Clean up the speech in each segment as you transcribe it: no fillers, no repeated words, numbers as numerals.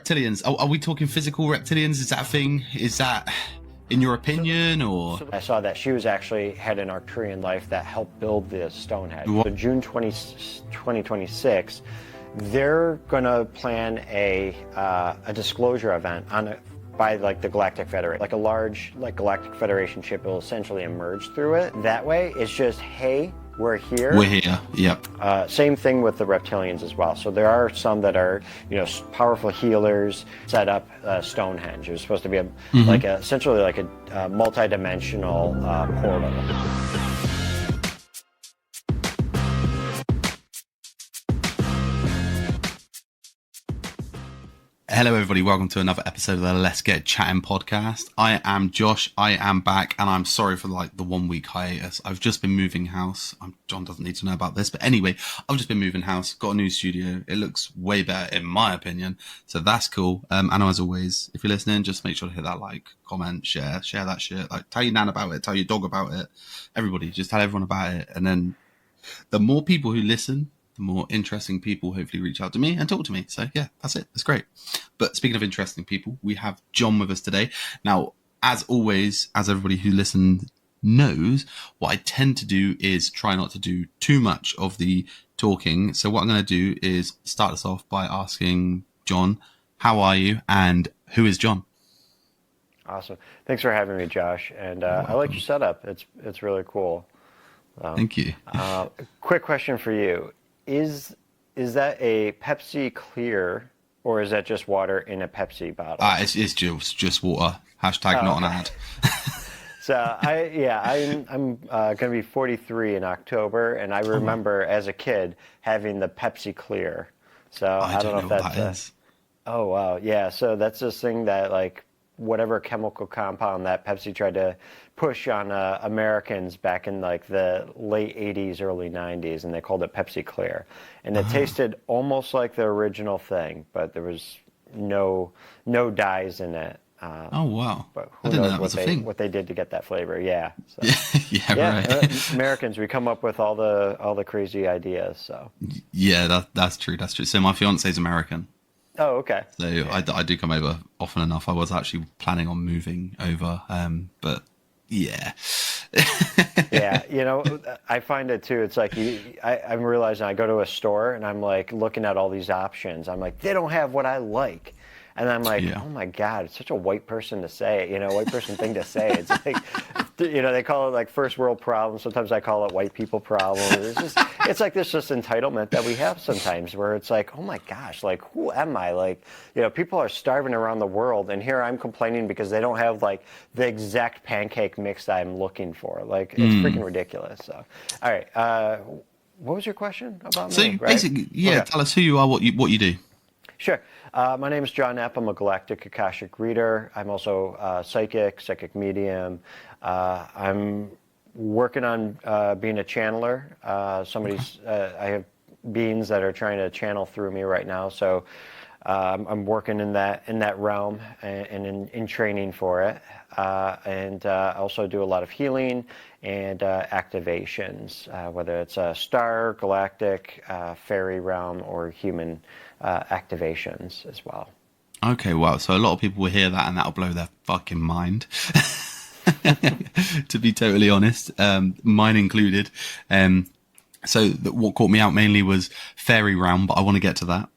Reptilians. Are we talking physical reptilians? Is that a thing? Is that in your opinion, or? I saw that she was actually had an Arcturian life that helped build the Stonehenge. What? So June 2026, they're gonna plan a disclosure event by like the Galactic Federation, like a large Galactic Federation ship will essentially emerge through it. That way, it's just, hey, we're here. We're here. Yep. Same thing with the Reptilians as well. So there are some that are, powerful healers set up Stonehenge. It was supposed to be essentially like a multi-dimensional portal. Hello, everybody. Welcome to another episode of the Let's Get Chattin podcast. I am Josh. I am back, and I'm sorry for the 1 week hiatus. I've just been moving house. John doesn't need to know about this, but anyway, I've just been moving house. Got a new studio. It looks way better, in my opinion. So that's cool. And as always, if you're listening, just make sure to hit that like, comment, share that shit. Tell your nan about it. Tell your dog about it. Everybody, just tell everyone about it. And then the more people who listen, the more interesting people hopefully reach out to me and talk to me. So yeah, that's it. That's great. But speaking of interesting people, we have John with us today. Now, as always, as everybody who listens knows, what I tend to do is try not to do too much of the talking. So what I'm going to do is start us off by asking John, how are you and who is John? Awesome. Thanks for having me, Josh. And I like your setup. It's really cool. Thank you. Quick question for you. Is that a Pepsi Clear, or is that just water in a Pepsi bottle? It's just water. Hashtag not an ad. So I'm going to be 43 in October, and I remember as a kid having the Pepsi Clear. So I don't know if that's that is. Oh wow, yeah. So that's this thing that whatever chemical compound that Pepsi tried to push on Americans back in the late 80s, early 90s, and they called it Pepsi Clear. And it tasted almost like the original thing, but there was no dyes in it. Oh wow! But I who didn't know knows that was a thing. what they did to get that flavor? Yeah. So. Yeah, right. Americans, we come up with all the crazy ideas. So. Yeah, that's true. That's true. So my fiance's American. Oh, okay. So yeah. I do come over often enough. I was actually planning on moving over, but yeah. Yeah, I find it too. It's like I'm realizing I go to a store and I'm looking at all these options. I'm like, they don't have what I like. And I'm like, Oh my God, it's such a white person to say, white person thing to say. It's like, they call it first world problems. Sometimes I call it white people problems. It's like this just entitlement that we have sometimes where it's like, oh my gosh, who am I? People are starving around the world and here I'm complaining because they don't have the exact pancake mix that I'm looking for. It's freaking ridiculous. So, all right. What was your question about me? So basically, Tell us who you are, what you do. Sure. My name is John Epp. I'm a Galactic Akashic reader. I'm also psychic medium. I'm working on being a channeler. I have beings that are trying to channel through me right now. So I'm working in that realm and in training for it. And I also do a lot of healing and activations, whether it's a star, galactic, fairy realm, or human activations as well. Okay, wow. So a lot of people will hear that and that'll blow their fucking mind. To be totally honest, mine included. So what caught me out mainly was fairy realm, but I want to get to that.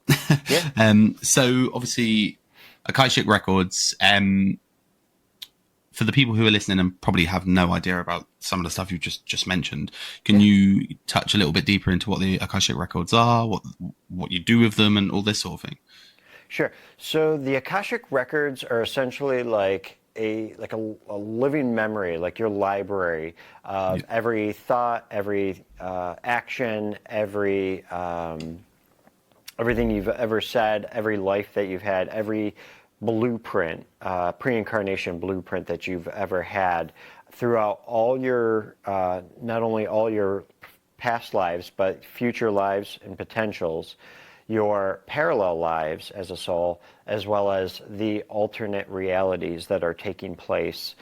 Yeah. So obviously Akashic records, for the people who are listening and probably have no idea about some of the stuff you just mentioned, can you touch a little bit deeper into what the Akashic records are, what you do with them, and all this sort of thing? Sure. So the Akashic records are essentially a living memory, like your library of every thought, every action, every everything you've ever said, every life that you've had, every blueprint, pre-incarnation blueprint that you've ever had throughout all your, not only all your past lives, but future lives and potentials, your parallel lives as a soul, as well as the alternate realities that are taking place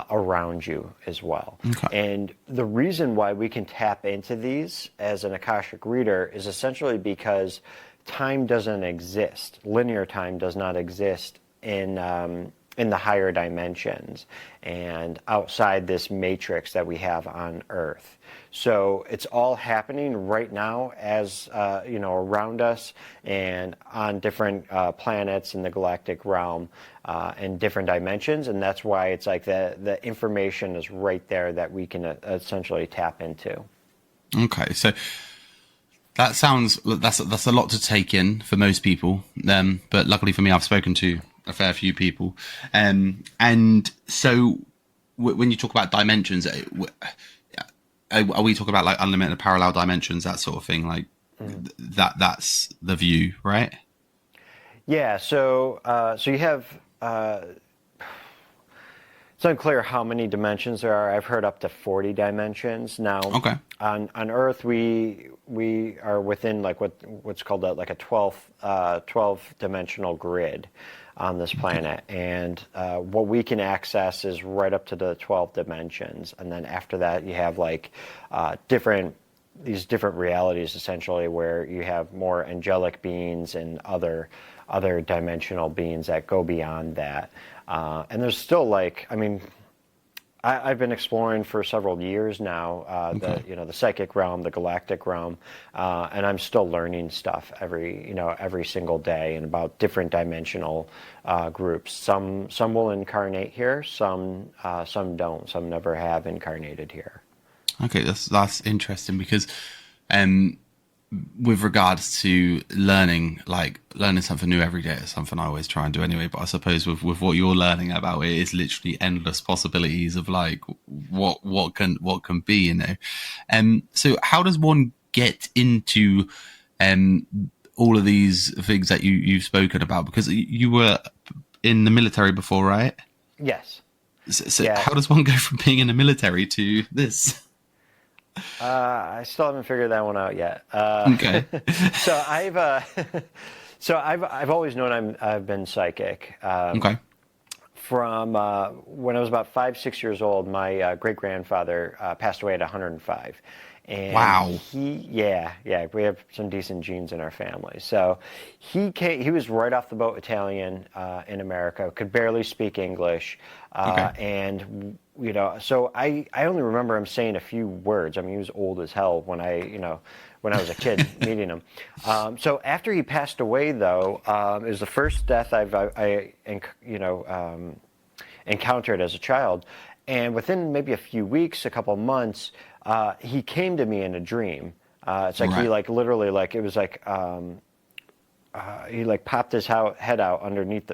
around you as well. Okay. And the reason why we can tap into these as an Akashic reader is essentially because time doesn't exist. Linear time does not exist in the higher dimensions and outside this matrix that we have on Earth. So it's all happening right now as around us and on different planets in the galactic realm and different dimensions, and that's why it's like the information is right there that we can essentially tap into. Okay, so that's a lot to take in for most people. But luckily for me, I've spoken to a fair few people, and so when you talk about dimensions, are we talking about like unlimited parallel dimensions, that sort of thing? Like that's the view, right? Yeah. So you have. It's unclear how many dimensions there are. I've heard up to 40 dimensions now. Okay. On Earth, we are within like what's called like a 12 dimensional grid on this planet, and what we can access is right up to the 12 dimensions, and then after that you have like these different realities essentially, where you have more angelic beings and other dimensional beings that go beyond that. And there's still like, I mean, I've been exploring for several years now, the psychic realm, the galactic realm, and I'm still learning stuff every single day, and about different dimensional groups. Some will incarnate here, some don't. Some never have incarnated here. Okay, that's interesting, because with regards to learning something new every day is something I always try and do anyway. But I suppose with what you're learning about, it is literally endless possibilities of like what can be, you know. So how does one get into all of these things that you've spoken about? Because you were in the military before, right? Yes. So yeah. How does one go from being in the military to this? I still haven't figured that one out yet. Okay. So I've always known I've been psychic. Okay. From when I was about 5-6 years old, my great grandfather passed away at 105. And wow. we have some decent genes in our family. So he was right off the boat Italian in America, could barely speak English, and so I only remember him saying a few words. I mean, he was old as hell when I was a kid meeting him. So after he passed away, though, it was the first death I encountered as a child, and within maybe a few weeks, a couple months, he came to me in a dream. It's like he like literally like it was like he like popped his head out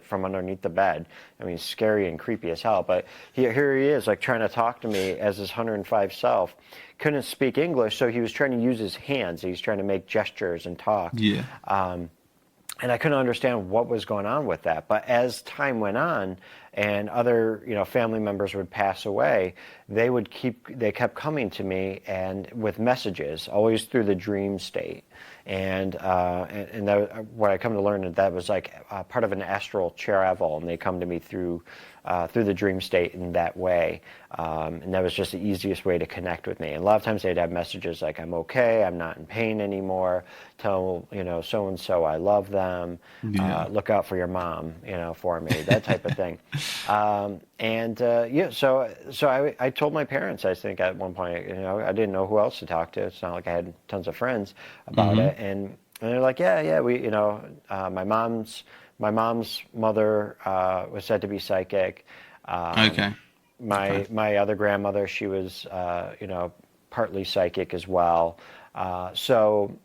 from underneath the bed. I mean, scary and creepy as hell. But here he is, like trying to talk to me as his 105 self. Couldn't speak English, so he was trying to use his hands. He was trying to make gestures and talk. Yeah. And I couldn't understand what was going on with that. But as time went on, and other family members would pass away, they kept coming to me and with messages, always through the dream state. And that, what I come to learn, that was like part of an astral travel, and they come to me through the dream state in that way. And that was just the easiest way to connect with me. And a lot of times they'd have messages like, "I'm okay, I'm not in pain anymore. Tell so and so I love them. Look out for your mom, for me." That type of thing. So I told my parents, I think at one point, I didn't know who else to talk to. It's not like I had tons of friends about it, and they're like, yeah, we, my mom's mother was said to be psychic. My other grandmother, she was, partly psychic as well. So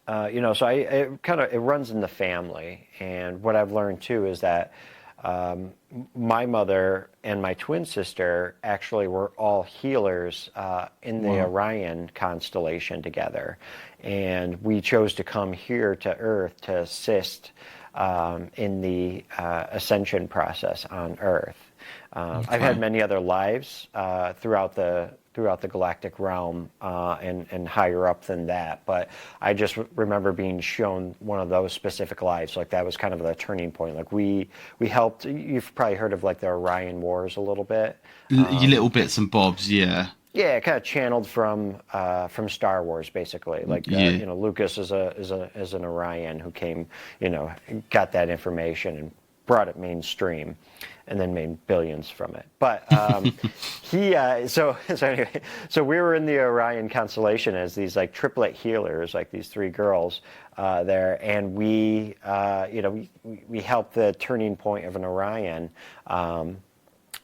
it runs in the family. And what I've learned too is that my mother and my twin sister actually were all healers in the Orion constellation together. And we chose to come here to Earth to assist in the ascension process on Earth. I've had many other lives throughout the galactic realm and higher up than that, but I just remember being shown one of those specific lives. Like that was kind of the turning point. Like we helped. You've probably heard of like the Orion Wars a little bit. Little bits and bobs, yeah. Yeah, kind of channeled from Star Wars, basically. Like Lucas is an Orion who came, got that information and brought it mainstream, and then made billions from it. But so anyway, so we were in the Orion constellation as these like triplet healers, like these three girls there, and we helped the turning point of an Orion.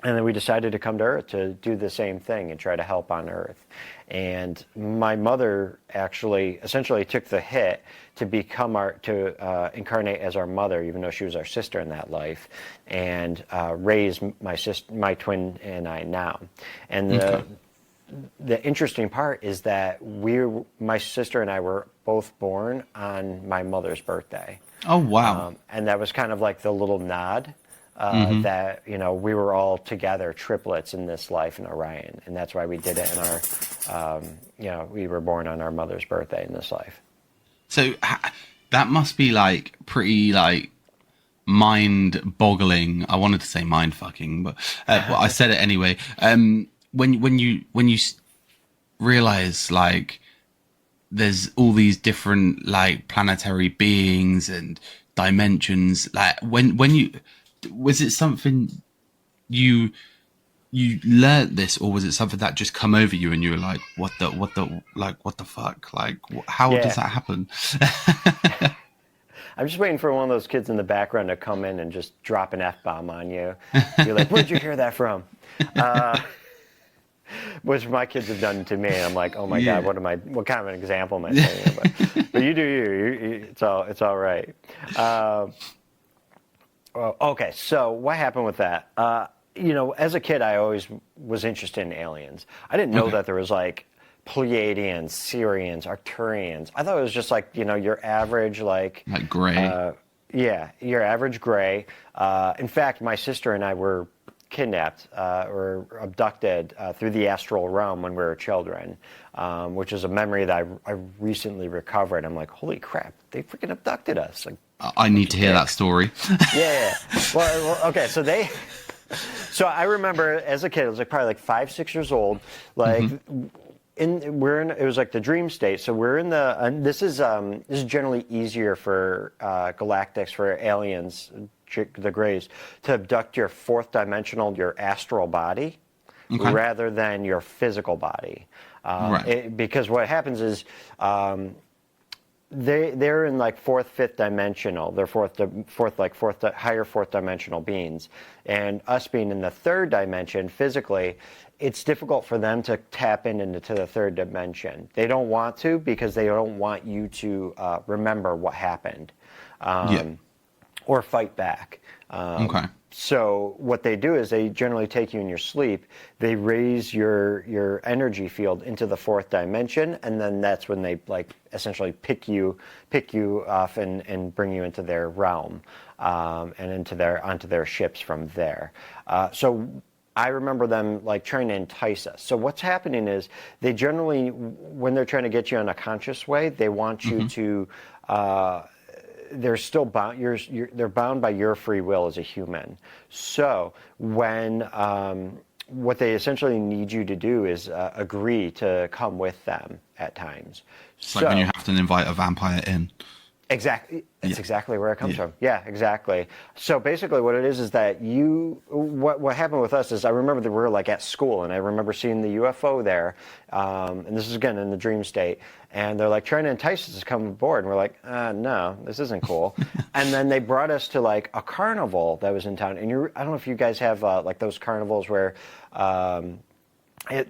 And then we decided to come to Earth to do the same thing and try to help on Earth. And my mother actually essentially took the hit to incarnate as our mother, even though she was our sister in that life, and raise my twin and I now. And the interesting part is that my sister and I were both born on my mother's birthday. Oh, wow. And that was kind of like the little nod. That we were all together triplets in this life in Orion, and that's why we did it in our we were born on our mother's birthday in this life. So that must be like pretty like mind-boggling. I wanted to say mind-fucking, but I said it anyway. When you realize like there's all these different like planetary beings and dimensions, like when you was it something you learnt this, or was it something that just come over you and you were like, what the fuck? Like, how does that happen? I'm just waiting for one of those kids in the background to come in and just drop an F-bomb on you. You're like, where'd you hear that from? Which my kids have done to me. I'm like, oh my God, what kind of an example am I saying? But you do you. It's all right. Okay, so what happened with that? As a kid, I always was interested in aliens. I didn't know that there was like Pleiadians, Sirians, Arcturians. I thought it was just like, your average like gray. Your average gray. In fact, my sister and I were kidnapped or abducted through the astral realm when we were children, which is a memory that I recently recovered. I'm like, holy crap, they freaking abducted us. Like, I need to hear that story. Yeah. Well, okay. So I remember as a kid, I was like probably like 5, 6 years old. Like, it was like the dream state. So we're in and this is generally easier for galactics, for aliens, the Greys, to abduct your fourth dimensional, your astral body, rather than your physical body. Right. Because what happens is. They're in like fourth, fifth dimensional. They're higher fourth dimensional beings, and us being in the third dimension physically, it's difficult for them to tap into the third dimension. They don't want to because they don't want you to remember what happened, or fight back. So what they do is they generally take you in your sleep. They raise your energy field into the fourth dimension, and then that's when they like essentially pick you off and bring you into their realm, and onto their ships from there. So I remember them like trying to entice us. So what's happening is they generally, when they're trying to get you in a conscious way, they want you to. They're still bound. They're bound by your free will as a human. So when what they essentially need you to do is agree to come with them at times. It's like when you have to invite a vampire in. Exactly. That's exactly where it comes from. Yeah, exactly. So basically what it is that what happened with us is I remember that we were like at school, and I remember seeing the UFO there, and this is again in the dream state, and they're like trying to entice us to come aboard, and we're like, no, this isn't cool. And then they brought us to like a carnival that was in town, and I don't know if you guys have like those carnivals where it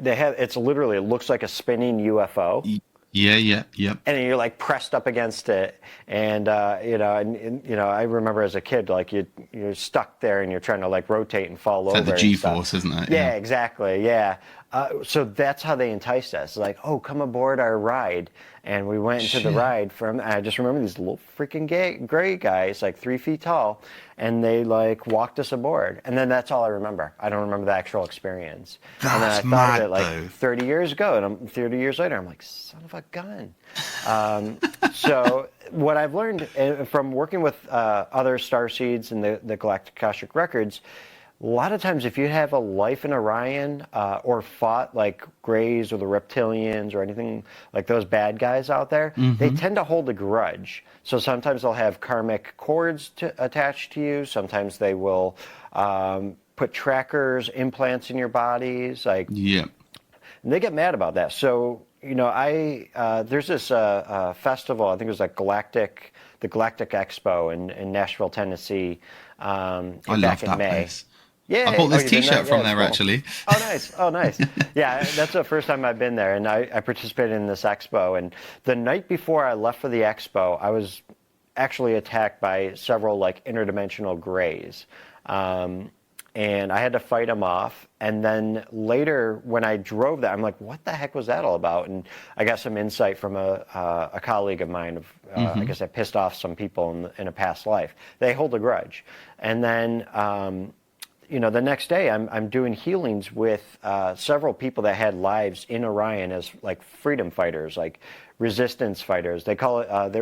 looks like a spinning UFO. Yeah. And you're like pressed up against it, and I remember as a kid, like you're stuck there and you're trying to like rotate and fall over. It's like the G-force, isn't it? Yeah, exactly. Yeah. So that's how they enticed us. Like, oh, come aboard our ride, and we went into the ride. I just remember these little freaking gray guys, like 3 feet tall, and they like walked us aboard. And then that's all I remember. I don't remember the actual experience. That's and then I thought mad, of it like 30 years ago, and 30 years later, I'm like, son of a gun. So what I've learned from working with other starseeds and the Galactic Akashic records, a lot of times if you have a life in Orion or fought like Greys or the Reptilians or anything like those bad guys out there, they tend to hold a grudge. So sometimes they'll have karmic cords attached to you. Sometimes they will put trackers, implants in your bodies. Like, Yeah. and they get mad about that. So, there's this festival, I think it was like Galactic, the Galactic Expo in Nashville, Tennessee, I back love in that May. place. Yeah, I bought this you've been T-shirt there? from Yeah, there cool. actually. Oh, nice. Oh, nice. Yeah, that's the first time I've been there, and I participated in this expo. And the night before I left for the expo, I was actually attacked by several like interdimensional Greys. And I had to fight them off. And then later, when I drove that, I'm like, what the heck was that all about? And I got some insight from a colleague of mine. I guess I pissed off some people in a past life. They hold a grudge. And then, the next day, I'm doing healings with several people that had lives in Orion as like freedom fighters, like resistance fighters. They call it.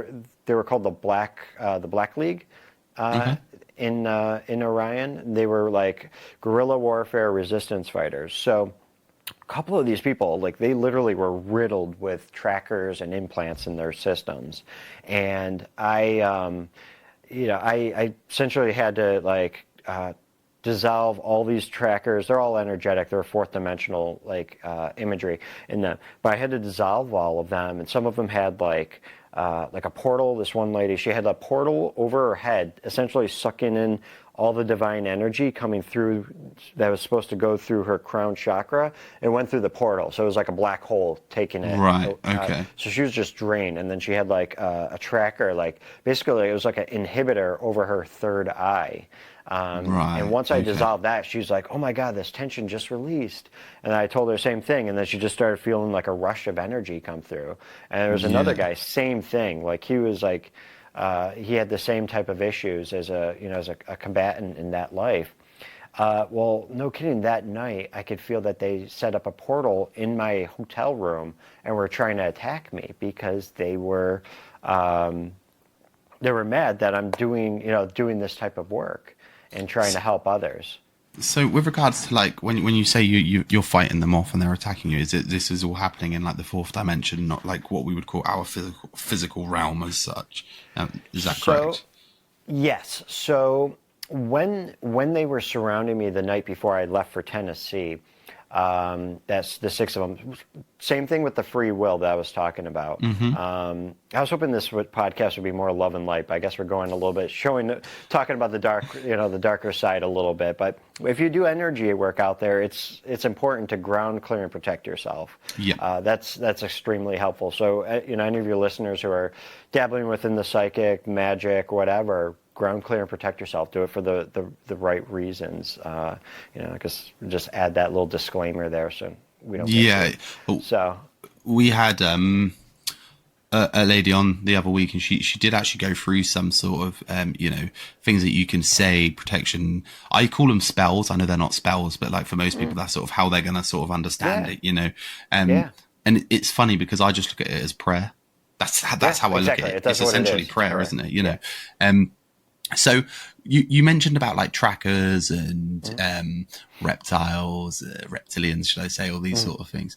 They were called the Black League. In Orion, they were like guerrilla warfare resistance fighters. So a couple of these people, like they literally were riddled with trackers and implants in their systems, and I essentially had to like dissolve all these trackers. They're all energetic. They're fourth dimensional imagery in them, but I had to dissolve all of them, and some of them had like a portal. This one lady, she had a portal over her head, essentially sucking in all the divine energy coming through that was supposed to go through her crown chakra. It went through the portal, so it was like a black hole taking it. Right. Okay. So she was just drained, and then she had like a tracker, like basically it was like an inhibitor over her third eye. Right. And once I dissolved that, she was like, oh my God, this tension just released. And I told her the same thing. And then she just started feeling like a rush of energy come through. And there was another guy, same thing. Like he was like, he had the same type of issues as a combatant in that life. Well, no kidding, that night I could feel that they set up a portal in my hotel room and were trying to attack me because they were mad that I'm doing this type of work and trying to help others. So with regards to like when you say you're fighting them off and they're attacking you, this is all happening in like the fourth dimension, not like what we would call our physical realm as such? Is that correct? Yes. So when they were surrounding me the night before I left for Tennessee, that's the six of them. Same thing with the free will that I was talking about. I was hoping this podcast would be more love and light, but I guess we're going a little bit talking about the darker side a little bit. But if you do energy work out there, it's important to ground, clear, and protect yourself. Yeah. That's extremely helpful. So any of your listeners who are dabbling within the psychic, magic, whatever, ground, clear, and protect yourself. Do it for the right reasons. I guess just add that little disclaimer there so we don't. Yeah. So we had a lady on the other week, and she did actually go through some sort of things that you can say, protection. I call them spells. I know they're not spells, but like for most people, that's sort of how they're going to sort of understand it. And it's funny because I just look at it as prayer. That's how I look at it. It's essentially prayer, isn't it? So you mentioned about like trackers and reptiles, reptilians, should I say, all these sort of things.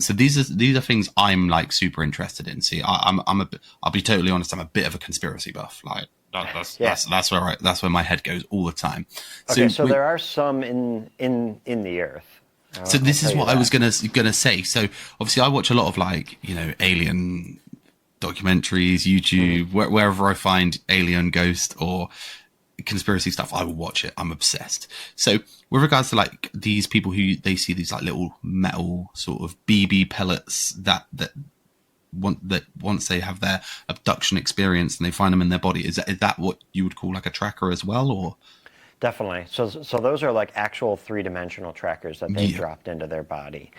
So these are things I'm like super interested in. See, I'll be totally honest, I'm a bit of a conspiracy buff. Like that's where my head goes all the time. Okay, so there are some in the earth. So this is what I was gonna say. So obviously I watch a lot of like alien documentaries, YouTube, wherever I find alien, ghost, or conspiracy stuff, I will watch it. I'm obsessed. So with regards to like these people who they see these like little metal sort of BB pellets that once they have their abduction experience and they find them in their body, is that what you would call like a tracker as well, or? Definitely. So those are like actual three-dimensional trackers that they dropped into their body.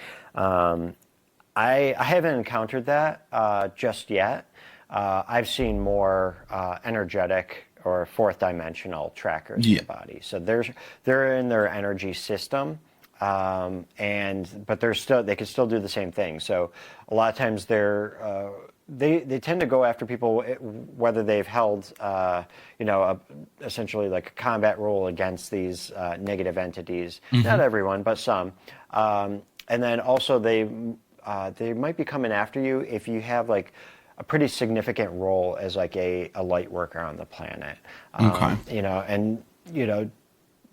I haven't encountered that just yet. I've seen more energetic or fourth dimensional trackers in the body. So they're in their energy system, but they can still do the same thing. So a lot of times they're they tend to go after people whether they've held essentially like a combat role against these negative entities. Not everyone, but some. And then also they might be coming after you if you have like a pretty significant role as like a light worker on the planet. Okay. And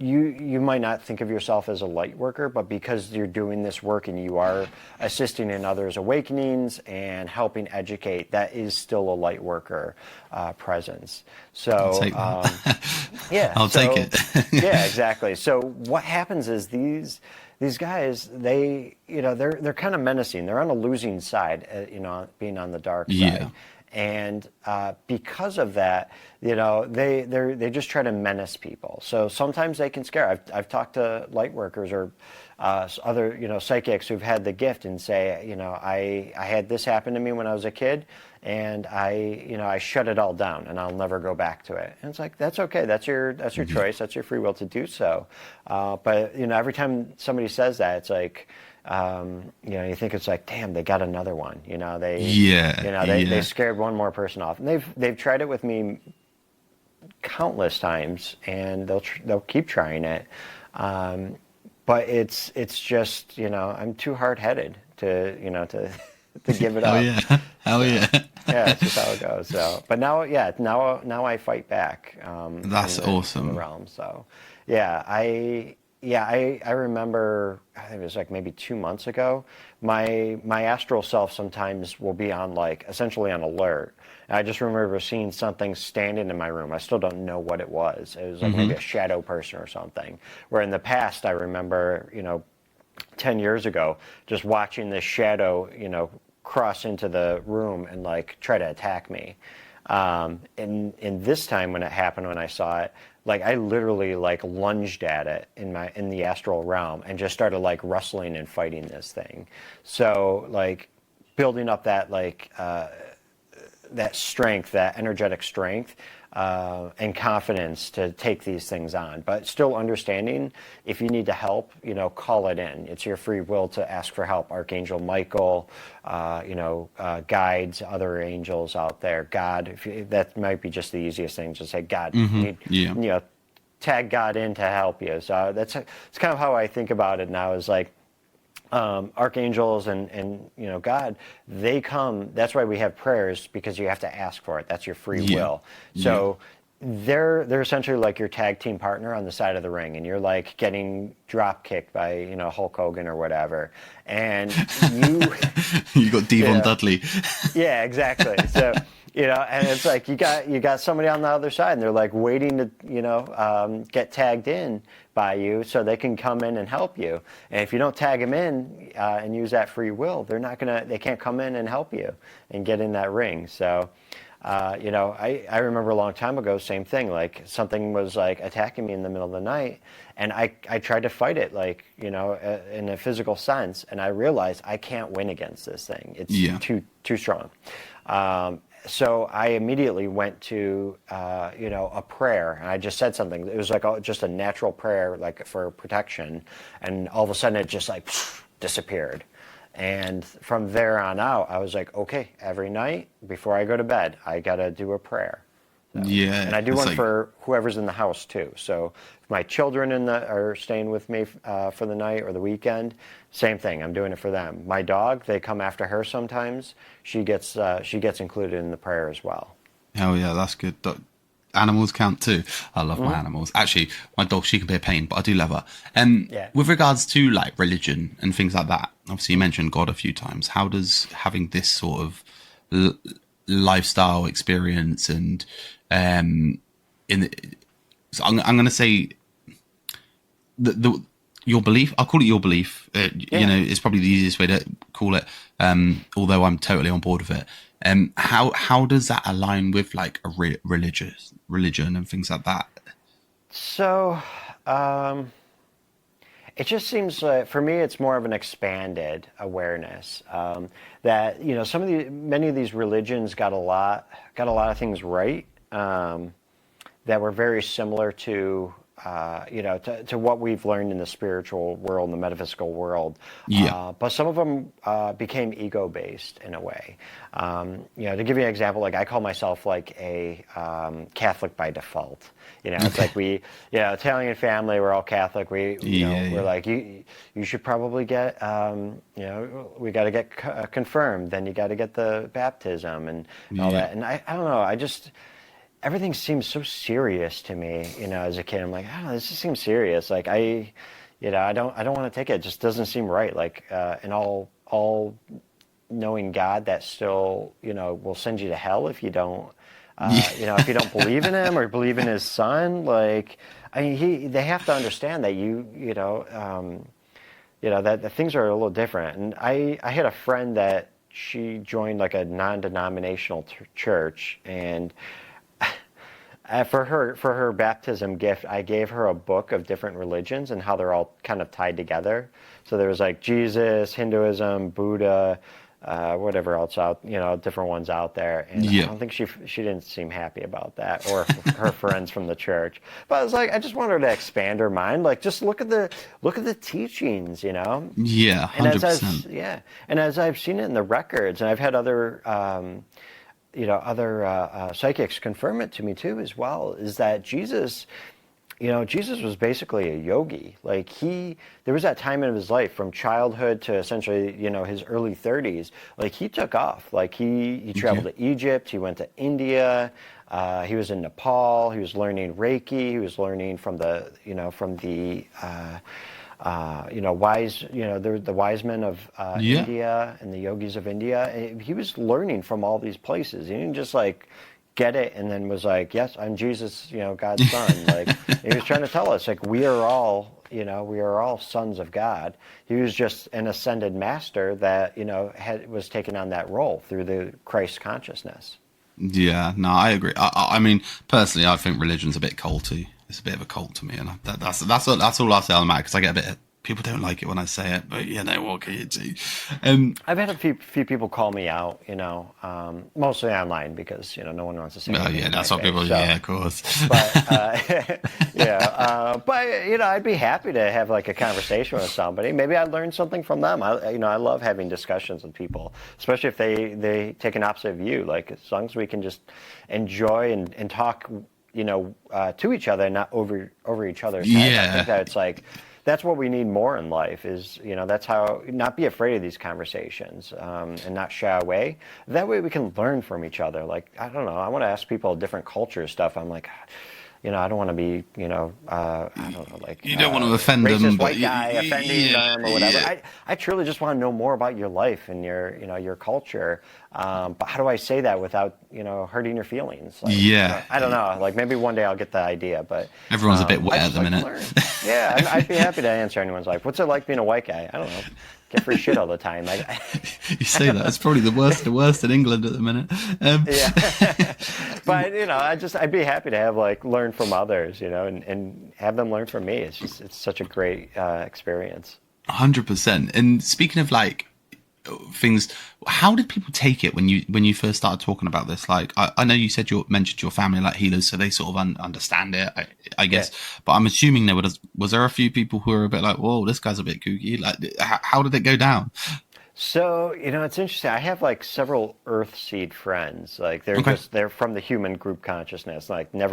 you might not think of yourself as a light worker, but because you're doing this work and you are assisting in others' awakenings and helping educate, that is still a light worker presence. So I'll take that. yeah, I'll take it. Yeah, exactly. So what happens is these guys, they're kind of menacing. They're on a losing side, being on the dark side. Yeah. And because of that, they just try to menace people. So sometimes they can scare. I've talked to light workers or other psychics who've had the gift and say, I had this happen to me when I was a kid, and I shut it all down and I'll never go back to it. And it's like, that's okay. That's your choice. That's your free will to do so. But every time somebody says that, it's like, you think it's like, damn, they got another one. They scared one more person off, and they've tried it with me countless times, and they'll keep trying it. But it's just I'm too hard headed to give it up. Oh yeah, hell yeah. Yeah, that's just how it goes. So, but now I fight back. That's awesome. In the realm. So, yeah, I remember, I think it was like maybe 2 months ago, my astral self sometimes will be on essentially on alert. And I just remember seeing something standing in my room. I still don't know what it was. It was like maybe a shadow person or something. Where in the past, I remember, 10 years ago, just watching this shadow, cross into the room and try to attack me. And this time when it happened, when I saw it, I literally lunged at it in the astral realm and just started wrestling and fighting this thing. So building up that that strength, that energetic strength, and confidence to take these things on, but still understanding if you need to help, call it in. It's your free will to ask for help. Archangel Michael, guides, other angels out there, God. That might be just the easiest thing to say. God, tag God in to help you. So it's kind of how I think about it now. Is archangels and God, they come. That's why we have prayers, because you have to ask for it. That's your free will. So they're essentially like your tag team partner on the side of the ring, and you're getting drop kicked by Hulk Hogan or whatever, and you got Devon Dudley. Yeah, exactly. So. And it's you got somebody on the other side, and they're waiting to get tagged in by you so they can come in and help you. And if you don't tag them in and use that free will, they can't come in and help you and get in that ring. So I remember a long time ago, same thing. Something was attacking me in the middle of the night, and I tried to fight it in a physical sense, and I realized I can't win against this thing. It's too strong. So I immediately went to, a prayer, and I just said something. It was just a natural prayer, for protection, and all of a sudden it just disappeared. And from there on out, I was okay, every night before I go to bed, I gotta do a prayer. So, and I do one for whoever's in the house too. So if my children are staying with me for the night or the weekend, same thing. I'm doing it for them. My dog, they come after her sometimes. She gets included in the prayer as well. Oh yeah, that's good. Animals count too. I love my animals. Actually, my dog, she can be a pain, but I do love her. With regards to religion and things like that, obviously you mentioned God a few times. How does having this sort of lifestyle experience and so I'm going to say your belief, I'll call it your belief, it's probably the easiest way to call it, although I'm totally on board with it. How does that align with a religion and things like that? So it just seems for me it's more of an expanded awareness, that many of these religions got a lot of things right, that were very similar to to what we've learned in the spiritual world, and the metaphysical world. Yeah. But some of them became ego-based in a way. To give you an example, like I call myself like a Catholic by default. It's like Italian family, we're all Catholic. We're like, you should probably get, we got to get confirmed. Then you got to get the baptism and all that. And I don't know, everything seems so serious to me, as a kid. I'm like, I don't know, this just seems serious. Like I don't want to take it. It just doesn't seem right. Like, an all knowing God that still, will send you to hell if you don't, if you don't believe in him or believe in his son. Like, I mean, they have to understand that that things are a little different. And I had a friend that she joined like a non-denominational church, and for her baptism gift, I gave her a book of different religions and how they're all kind of tied together. So there was like Jesus, Hinduism, Buddha, whatever else out, different ones out there. And I don't think she didn't seem happy about that, or her friends from the church. But I was like, I just want her to expand her mind. Like, just look at the teachings, Yeah, 100%. And as I've seen it in the records, and I've had other psychics confirm it to me too as well, is that Jesus was basically a yogi. Like there was that time in his life from childhood to essentially, his early 30s. Like he took off. Like he traveled to Egypt. He went to India. He was in Nepal. He was learning Reiki. He was learning from the the wise men of India and the yogis of India. He was learning from all these places. He didn't just like get it and then was like, yes, I'm Jesus, God's son. Like he was trying to tell us, like, we are all sons of God. He was just an ascended master that, was taking on that role through the Christ consciousness. Yeah, no, I agree. I mean, personally, I think religion's a bit culty. It's a bit of a cult to me, and that's all I'll say on the matter, because I get a bit. People don't like it when I say it, but what can you do? I've had a few people call me out, mostly online, because no one wants to say. Oh yeah, that's what people. So, yeah, of course. But but I'd be happy to have like a conversation with somebody. Maybe I'd learn something from them. I love having discussions with people, especially if they take an opposite view. Like, as long as we can just enjoy and talk, to each other, not over each other's heads. I think that it's like. That's what we need more in life is, that's how, not be afraid of these conversations, and not shy away. That way we can learn from each other. Like, I don't know, I want to ask people different culture stuff. I'm like, I don't want to be, I don't know, like... You don't want to offend racist them, white guy offending them or whatever. Yeah. I truly just want to know more about your life and your culture. But how do I say that without, hurting your feelings? Like, I don't know. Like, maybe one day I'll get the idea, but... Everyone's a bit wet at the minute. Yeah, I'd be happy to answer anyone's life. What's it like being a white guy? I don't know. Get free shit all the time. You say that. It's probably the worst in England at the minute. Yeah. But, I'd be happy to have, like, learn from others, and have them learn from me. It's such a great experience. 100%. And speaking of, like, things, how did people take it when you first started talking about this? Like, I know you said mentioned your family like healers, so they sort of understand it, I guess. Yeah. But I'm assuming was there a few people who were a bit like, whoa, this guy's a bit kooky? Like, how did it go down? So, it's interesting. I have like several Earthseed friends. Like they're from the human group consciousness. Like not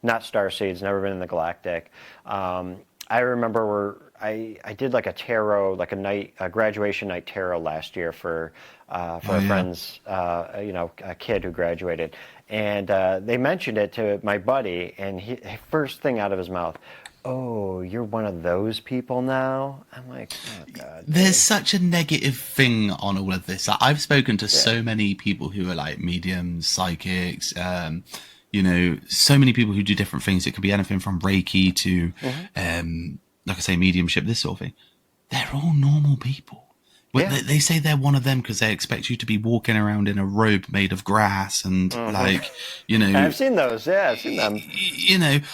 Starseeds, never been in the Galactic. I remember I did like a tarot, like a graduation night tarot last year for a friend's, a kid who graduated, and they mentioned it to my buddy, and he first thing out of his mouth, "Oh, you're one of those people now?" I'm like, oh God. There's such a negative thing on all of this. I've spoken to so many people who are like mediums, psychics, so many people who do different things. It could be anything from Reiki to, like I say, mediumship, this sort of thing. They're all normal people. Yeah. They say they're one of them because they expect you to be walking around in a robe made of grass and like, I've seen those. Yeah, I've seen them.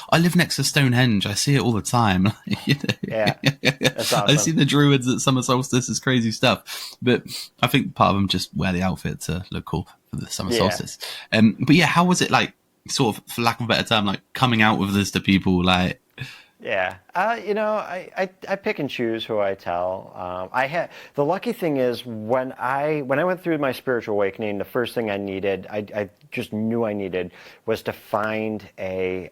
I live next to Stonehenge. I see it all the time. Yeah, that's awesome. I see the druids at summer solstice. It's crazy stuff. But I think part of them just wear the outfit to look cool for the summer solstice. But yeah, how was it like, sort of, for lack of a better term, like coming out with this to people? Like, Yeah, I pick and choose who I tell. The lucky thing is when I went through my spiritual awakening, the first thing I needed, I just knew I needed, was to find a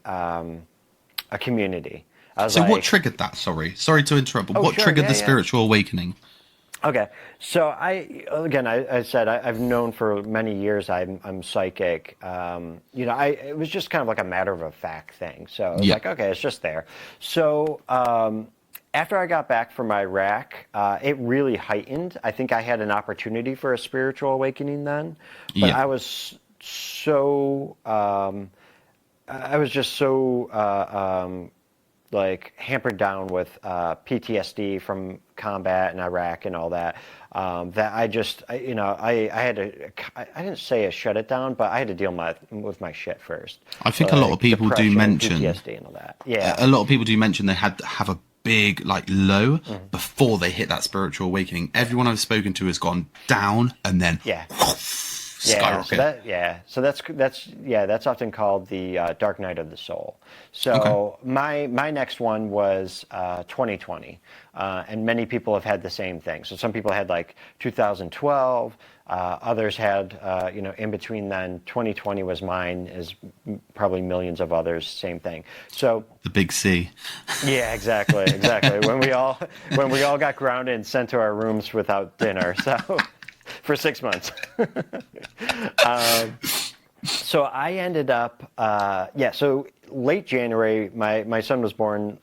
community. I was So what like, triggered that? Sorry to interrupt, but oh what sure, triggered yeah, the yeah. spiritual awakening? Okay, so I said I've known for many years I'm psychic. It was just kind of like a matter of a fact thing. So it was Yeah, like, okay, it's just there. So after I got back from Iraq, it really heightened. I think I had an opportunity for a spiritual awakening then, but yeah. I was just so like hampered down with PTSD from combat in Iraq and all that. That I just, I had to, I didn't say I shut it down, but I had to deal with my shit first. I think a lot of Like people do depression, mention PTSD and all that. Yeah. a lot of people do mention they had to have a big like low Mhm. before they hit that spiritual awakening. Everyone I've spoken to has gone down and then Yeah. Yeah, skyrocket. that's often called the dark night of the soul. Okay. So my next one was 2020, and many people have had the same thing. So some people had like 2012, others had in between then. 2020 was mine, is probably millions of others, same thing. So The big C. yeah, exactly. When we all got grounded and sent to our rooms without dinner. So for 6 months. So I ended up, so late January, my son was born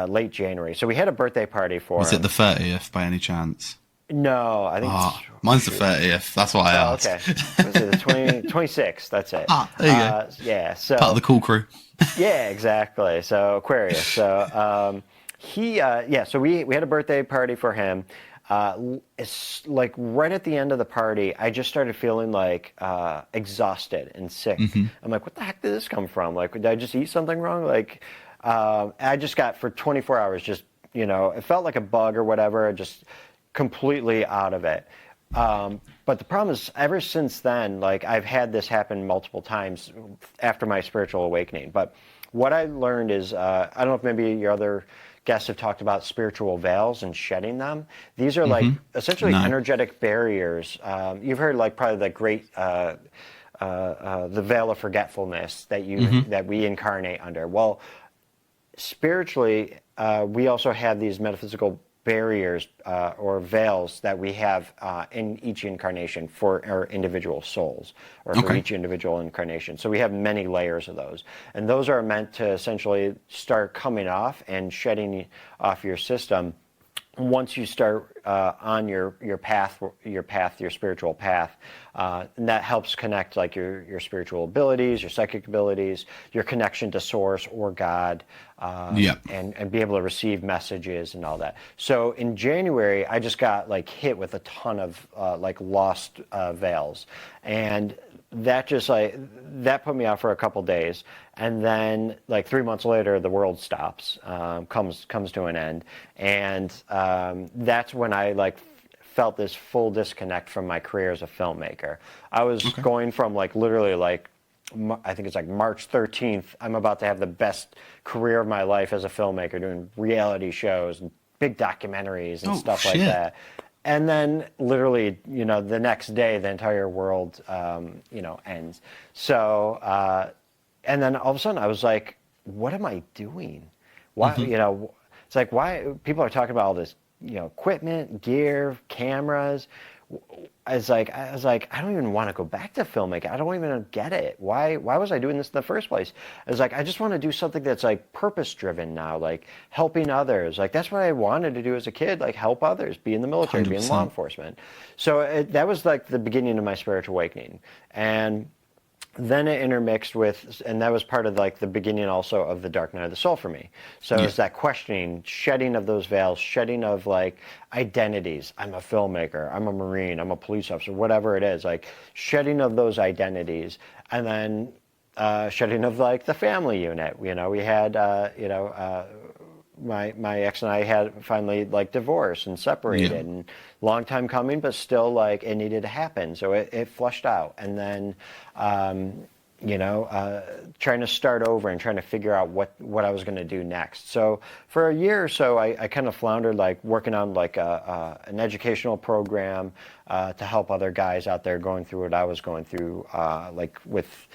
late January. So we had a birthday party for Was it him. the 30th by any chance? No, I think Ah, mine's the 30th. That's why I oh, asked. okay. Was it the 26th? That's it. Ah, there you go. Yeah, Part of so the cool crew. yeah, exactly. So Aquarius. So so we had a birthday party for him. It's like right at the end of the party, I just started feeling like exhausted and sick. Hmm. I'm like, what the heck did this come from? Like, did I just eat something wrong? Like, I just got for 24 hours, just, it felt like a bug or whatever, just completely out of it. But the problem is, ever since then, like I've had this happen multiple times after my spiritual awakening. But what I learned is, I don't know if maybe your other guests have talked about spiritual veils and shedding them. These are like essentially No. energetic barriers. You've heard like probably the great the veil of forgetfulness that we incarnate under. Well, spiritually, we also have these metaphysical barriers or veils that we have in each incarnation for our individual souls, or for Okay. each individual incarnation. So we have many layers of those, and those are meant to essentially start coming off and shedding off your system once you start on your path, your spiritual path. And that helps connect like your spiritual abilities, your psychic abilities, your connection to source or God, Yeah. and be able to receive messages and all that. So in January, I just got like hit with a ton of like lost veils, and that put me out for a couple days. And then like 3 months later, the world stops, comes to an end, and that's when I like felt this full disconnect from my career as a filmmaker. I was Okay. going from like literally like I think it's like March 13th. I'm about to have the best career of my life as a filmmaker, doing reality shows and big documentaries and Oh stuff like shit. that. And then literally, the next day, the entire world, ends. So, and then all of a sudden I was like, what am I doing? Why, Hmm. it's like, why people are talking about all this, equipment, gear, cameras. I was like, I don't even want to go back to filmmaking. I don't even get it. Why was I doing this in the first place? I was like, I just want to do something that's like purpose driven now, like helping others. Like that's what I wanted to do as a kid, like help others, be in the military, be in law 100%. enforcement. So that was like the beginning of my spiritual awakening. And then it intermixed with, and that was part of like the beginning also of the dark night of the soul for me. So Yeah. it's that questioning, shedding of those veils, shedding of like identities. I'm a filmmaker, I'm a Marine, I'm a police officer, whatever it is, like shedding of those identities. And then shedding of like the family unit. We had, my ex and I had finally like divorced and Yeah. separated, and long time coming, but still like it needed to happen. So it flushed out. And then, trying to start over and trying to figure out what I was going to do next. So for a year or so, I kind of floundered, like working on like an educational program to help other guys out there going through what I was going through, like with,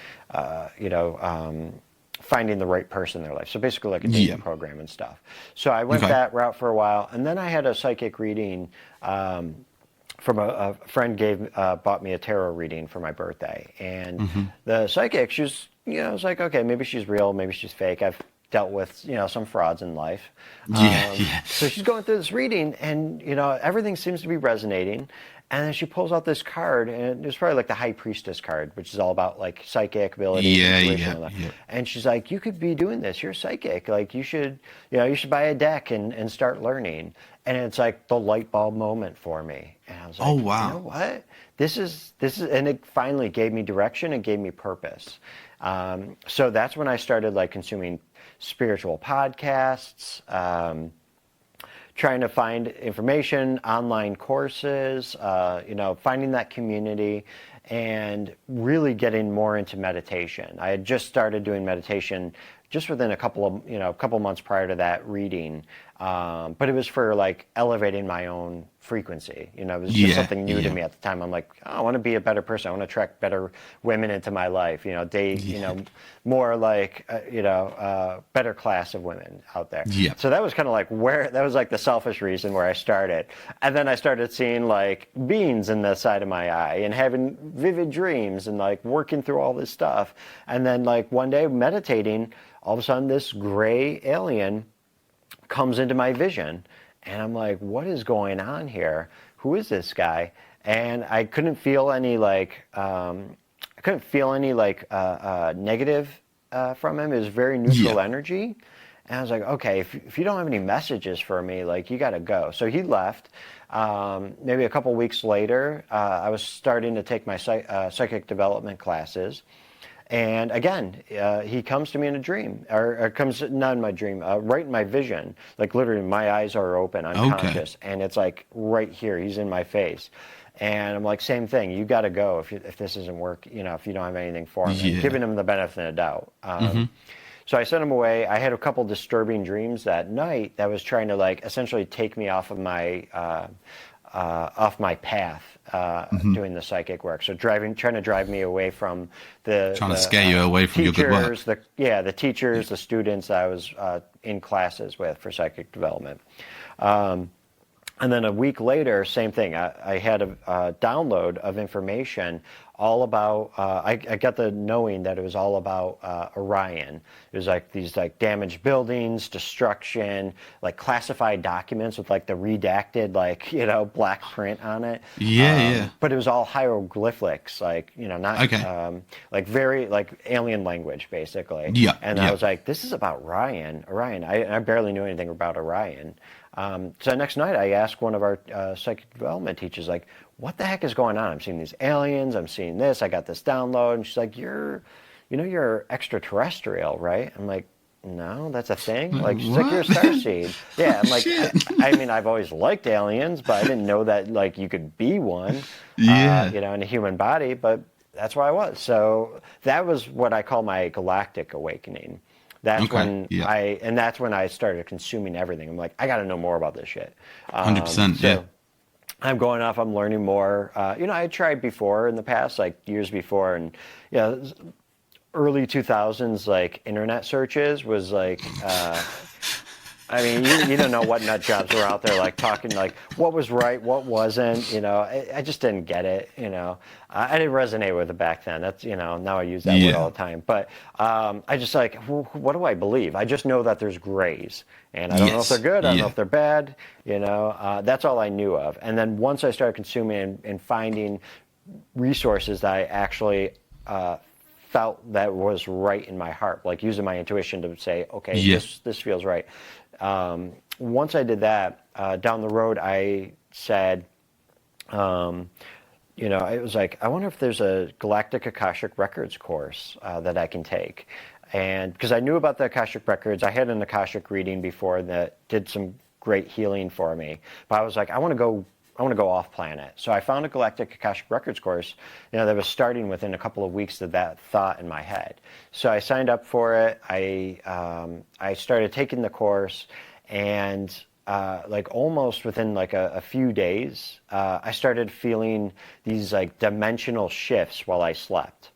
finding the right person in their life. So basically like a dating program and stuff. So I went that route for a while, and then I had a psychic reading from a friend bought me a tarot reading for my birthday, and the psychic, she's, I was like, okay, maybe she's real, maybe she's fake. I've dealt with, some frauds in life. So she's going through this reading, and, everything seems to be resonating. And then she pulls out this card, and it was probably like the High Priestess card, which is all about like psychic ability. And she's like, you could be doing this. You're psychic. Like you should buy a deck and start learning. And it's like the light bulb moment for me. And I was like, oh, wow. You know what? This is, and it finally gave me direction and gave me purpose. So that's when I started like consuming spiritual podcasts, trying to find information, online courses, finding that community, and really getting more into meditation. I had just started doing meditation just within a couple months prior to that reading, but it was for like elevating my own frequency. It was just something new to me at the time. I'm like, I want to be a better person. I want to attract better women into my life. Date, more like, better class of women out there. So that was kind of like that was like the selfish reason where I started. And then I started seeing like beans in the side of my eye and having vivid dreams and like working through all this stuff. And then like one day meditating, all of a sudden this gray alien comes into my vision. And I'm like, what is going on here? Who is this guy? And I couldn't feel any negative from him. It was very neutral energy. And I was like, okay, if you don't have any messages for me, like you got to go. So he left. Maybe a couple weeks later, I was starting to take my psychic development classes. And again, he comes to me in a dream, or comes not in my dream, right in my vision. Like literally, my eyes are open, I'm conscious, and it's like right here. He's in my face, and I'm like, same thing. You got to go if this doesn't work. If you don't have anything for me, giving him the benefit of the doubt. So I sent him away. I had a couple disturbing dreams that night that was trying to like essentially take me off of my path doing the psychic work. So trying to drive me away from trying to scare you away from teachers, your good work. The teachers, the students I was in classes with for psychic development. And then a week later, same thing. I had a download of information all about, I got the knowing that it was all about Orion. It was like these like damaged buildings, destruction, like classified documents with like the redacted, like, black print on it. But it was all hieroglyphics, like, not, like very, like alien language, basically. I was like, this is about Orion. I barely knew anything about Orion. So next night I asked one of our psychic development teachers, like, what the heck is going on? I'm seeing these aliens, I'm seeing this, I got this download. And she's like, you're extraterrestrial, right? I'm like, no, that's a thing? Like, she's like, you're a starseed. Yeah, I'm like, I mean, I've always liked aliens, but I didn't know that, like, you could be one, in a human body, but that's where I was. So that was what I call my galactic awakening. That's when that's when I started consuming everything. I'm like, I got to know more about this shit. 100%, I'm going off, I'm learning more. I tried before in the past, like years before, and early 2000s, like internet searches was like, I mean, you don't know what nut jobs were out there, like talking like what was right, what wasn't, I just didn't get it, I didn't resonate with it back then. That's, now I use that word all the time. But I just like, what do I believe? I just know that there's grays. And I don't know if they're good, I don't know if they're bad, that's all I knew of. And then once I started consuming and finding resources that I actually felt that was right in my heart, like using my intuition to say, okay, this feels right. Once I did that, down the road, I said, it was like, I wonder if there's a Galactic Akashic Records course that I can take. And because I knew about the Akashic Records, I had an Akashic reading before that did some great healing for me. But I was like, I want to go want to go off planet. So I found a Galactic Akashic Records course, that was starting within a couple of weeks of that thought in my head. So I signed up for it. I started taking the course, and like almost within like a few days, I started feeling these like dimensional shifts while I slept.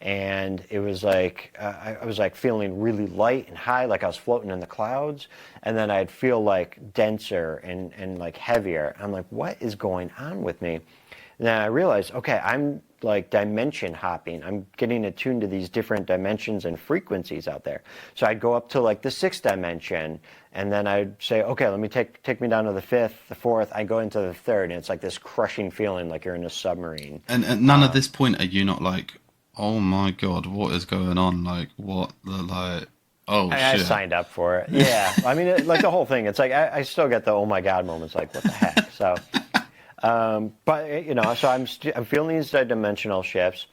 And it was like, I was like feeling really light and high, like I was floating in the clouds. And then I'd feel like denser and like heavier. I'm like, what is going on with me? And then I realized, okay, I'm like dimension hopping. I'm getting attuned to these different dimensions and frequencies out there. So I'd go up to like the 6th dimension, and then I'd say, okay, let me take me down to the 5th, the 4th. I go into the 3rd, and it's like this crushing feeling like you're in a submarine. And none of this point are you not like, oh my God, what is going on? Like, what the, like, oh shit. I signed up for it. Yeah. I mean, like the whole thing, it's like, I still get the, oh my God moments, like, what the heck? So, but, so I'm feeling these dimensional shifts.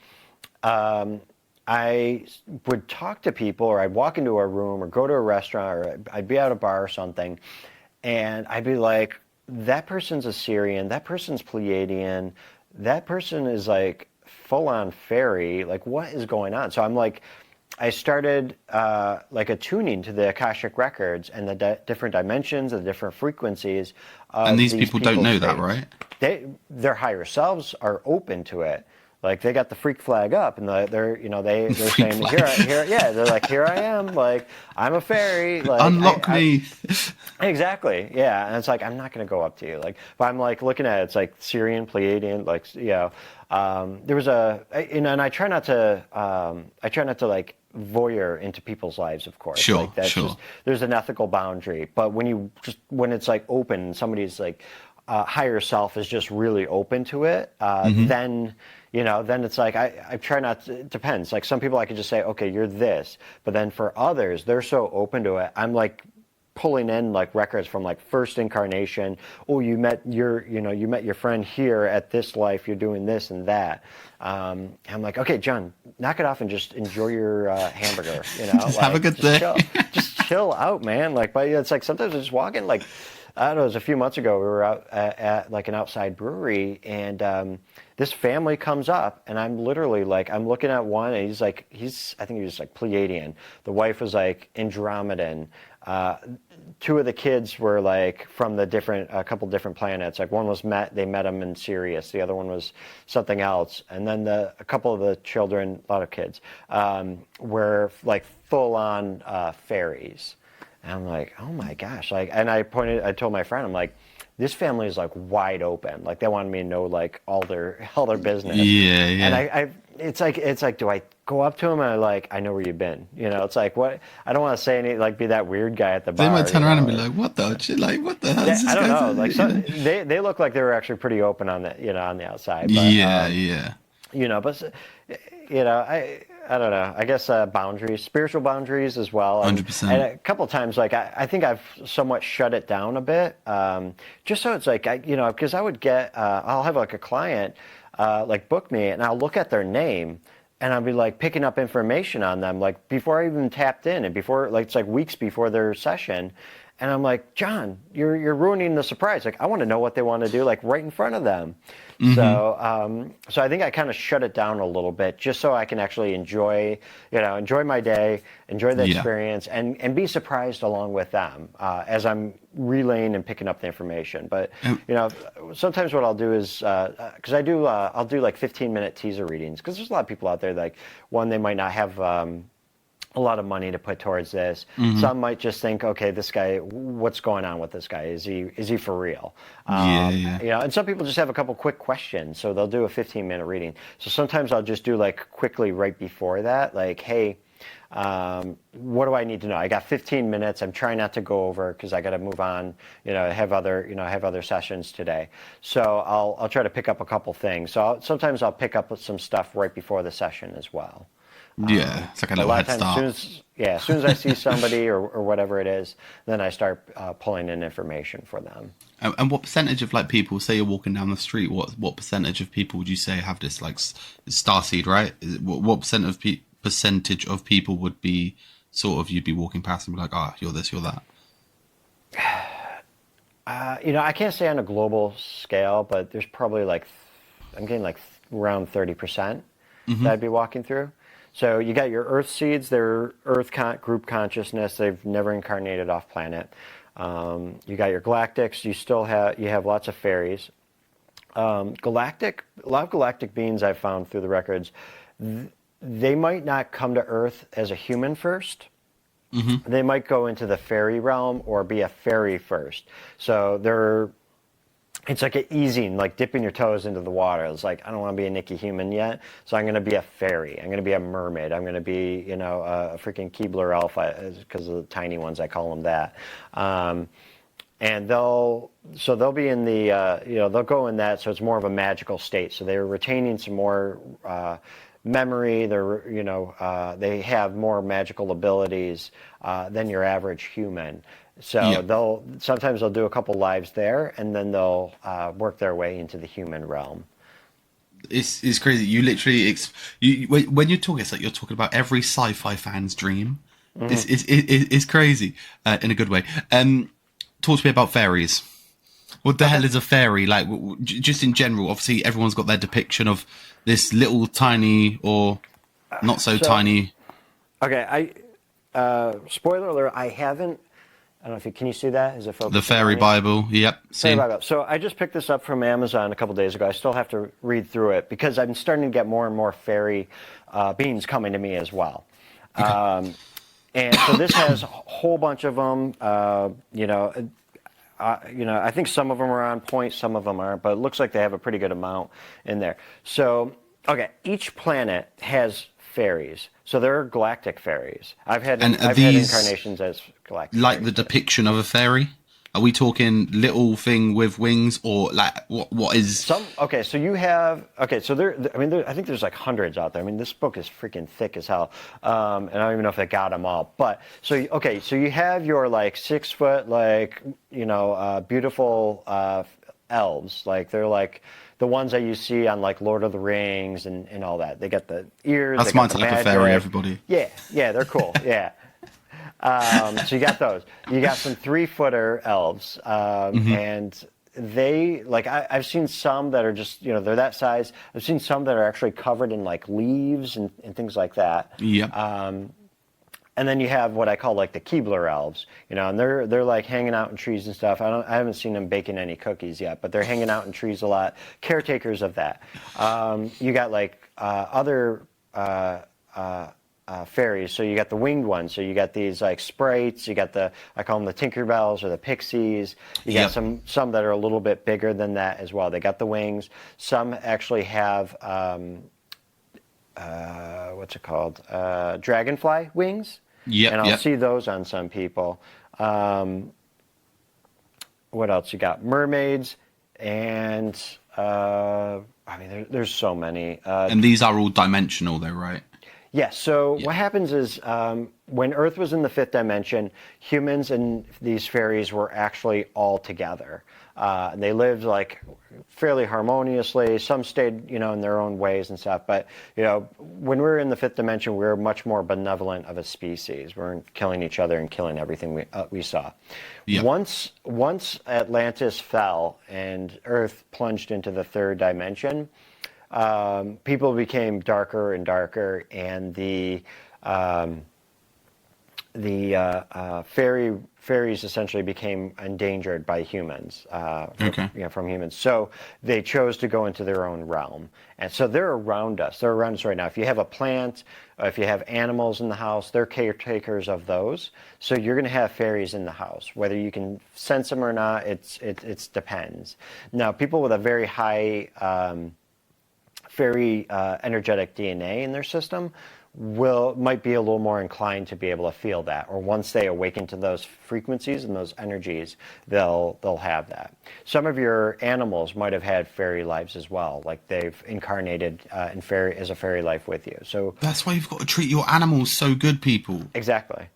I would talk to people, or I'd walk into a room or go to a restaurant, or I'd be at a bar or something, and I'd be like, that person's Assyrian, that person's Pleiadian, that person is like full-on fairy, like what is going on? So I'm like, I started like attuning to the Akashic records and the different dimensions, the different frequencies. And these people don't know that, right? Their higher selves are open to it. Like they got the freak flag up, and they're saying, they're like, here I am, like I'm a fairy, like unlock me. Exactly, yeah. And it's like, I'm not going to go up to you, like, but I'm like looking at it, it's like Syrian, Pleiadian, like there was and I try not to like voyeur into people's lives, of course. Sure, like, that's sure. There's an ethical boundary, but when it's like open, and somebody's like higher self is just really open to it, then it's like I try not to, it depends. Like some people I could just say, okay, you're this, but then for others, they're so open to it. I'm like pulling in like records from like first incarnation. Oh, you met your friend here at this life. You're doing this and that. I'm like, okay, John, knock it off and just enjoy your hamburger. Just have a good day. Just chill out, man. Like, but it's like sometimes I just walk in, like, I don't know, it was a few months ago, we were out at like an outside brewery, and this family comes up, and I'm literally like, I'm looking at one, and I think he was like Pleiadian. The wife was like Andromedan. Two of the kids were like from a couple different planets. Like one they met him in Sirius. The other one was something else. And then a couple of the children, a lot of kids, were like full on fairies. And I'm like, oh my gosh. Like, and I told my friend, I'm like, this family is like wide open. Like they wanted me to know like all their business. Yeah. And it's like, do I go up to them and I know where you've been? It's like, what? I don't want to say anything, like be that weird guy at the bar. They might turn around and be like, what the shit? Like, what the hell is this? I don't know. Like they look like they were actually pretty open on the, on the outside. But, yeah. But I don't know. I guess boundaries, spiritual boundaries as well. 100%. And a couple of times, like I think I've somewhat shut it down a bit, just so it's like because I would get, I'll have like a client like book me, and I'll look at their name, and I'll be like picking up information on them, like before I even tapped in, and before it's like weeks before their session. And I'm like, John, you're ruining the surprise. Like, I want to know what they want to do, like right in front of them. Mm-hmm. So I think I kind of shut it down a little bit, just so I can actually enjoy my day, enjoy the experience, and be surprised along with them as I'm relaying and picking up the information. But sometimes what I'll do is because I'll do like 15-minute teaser readings, because there's a lot of people out there, like one, they might not have a lot of money to put towards this. Mm-hmm. Some might just think, okay, this guy, what's going on with this guy? Is he for real? And some people just have a couple quick questions, so they'll do a 15-minute reading. So sometimes I'll just do like quickly right before that, like, hey, what do I need to know? I got 15 minutes. I'm trying not to go over because I got to move on. I have other sessions today. So I'll try to pick up a couple things. So sometimes I'll pick up some stuff right before the session as well. Yeah, it's like a little head start. As soon as I see somebody or whatever it is, then I start pulling in information for them. And what percentage of like people, say you're walking down the street, what percentage of people would you say have this like starseed, right? What percentage of people would be sort of, you'd be walking past and be like, you're this, you're that? I can't say on a global scale, but there's probably I'm getting around 30% that I'd be walking through. So you got your Earth seeds, they're group consciousness, they've never incarnated off planet. You got your galactics, you have lots of fairies. A lot of galactic beings I've found through the records, they might not come to Earth as a human first. Mm-hmm. They might go into the fairy realm or be a fairy first. So it's like an easing, like dipping your toes into the water. It's like, I don't want to be a Nicky human yet, so I'm going to be a fairy. I'm going to be a mermaid. I'm going to be, a freaking Keebler elf, because of the tiny ones, I call them that. And they'll be in the, they'll go in that, so it's more of a magical state. So they're retaining some more memory. They have more magical abilities than your average human. So sometimes they'll do a couple lives there, and then they'll work their way into the human realm. It's crazy. You literally when you're talking, it's like you're talking about every sci-fi fan's dream. Mm-hmm. It's crazy in a good way. Talk to me about fairies. What the hell is a fairy? Like, just in general, obviously everyone's got their depiction of this little tiny or not so tiny. Okay, spoiler alert, I haven't. I don't know can you see that? Is it focused? The Fairy Bible, yep. Fairy Bible. So I just picked this up from Amazon a couple days ago. I still have to read through it because I'm starting to get more and more fairy beings coming to me as well. Okay. And so this has a whole bunch of them. I think some of them are on point, some of them aren't, but it looks like they have a pretty good amount in there. So, okay, each planet has fairies. So there are galactic fairies. I've had incarnations as galactic. Like fairies. The depiction of a fairy? Are we talking little thing with wings, or like what is so there. I think there's like hundreds out there. I mean, this book is freaking thick as hell, and I don't even know if they got them all. But so you have your 6 foot beautiful elves. Like they're like the ones that you see on Lord of the Rings and all that. They got the ears. That's mine, like a fairy. Everybody. Yeah, they're cool. Yeah. So you got those. You got some 3-footer elves, and they I've seen some that are just they're that size. I've seen some that are actually covered in leaves and things like that. Yep. And then you have what I call the Keebler elves, and they're hanging out in trees and stuff. I haven't seen them baking any cookies yet, but they're hanging out in trees a lot. Caretakers of that. You got other. Fairies. So you got the winged ones. So you got these sprites. You got I call them the Tinkerbells or the Pixies. You got some that are a little bit bigger than that as well. They got the wings. Some actually have what's it called? Dragonfly wings. Yeah. And I'll see those on some people. What else you got? Mermaids and there's so many. And these are all dimensional, though, right? Yes. So what happens is when Earth was in the 5th dimension, humans and these fairies were actually all together. They lived fairly harmoniously. Some stayed, in their own ways and stuff. But when we were in the 5th dimension, we were much more benevolent of a species. We weren't killing each other and killing everything we saw. Yep. Once Atlantis fell and Earth plunged into the 3rd dimension. People became darker and darker, and the fairies essentially became endangered by humans. From humans. So they chose to go into their own realm, and so they're around us. They're around us right now. If you have a plant, if you have animals in the house, they're caretakers of those. So you're going to have fairies in the house, whether you can sense them or not. It depends. Now, people with a very high very energetic DNA in their system might be a little more inclined to be able to feel that, or once they awaken to those frequencies and those energies, they'll have that. Some of your animals might have had fairy lives as well, like they've incarnated as a fairy life with you. So that's why you've got to treat your animals so good, people. Exactly.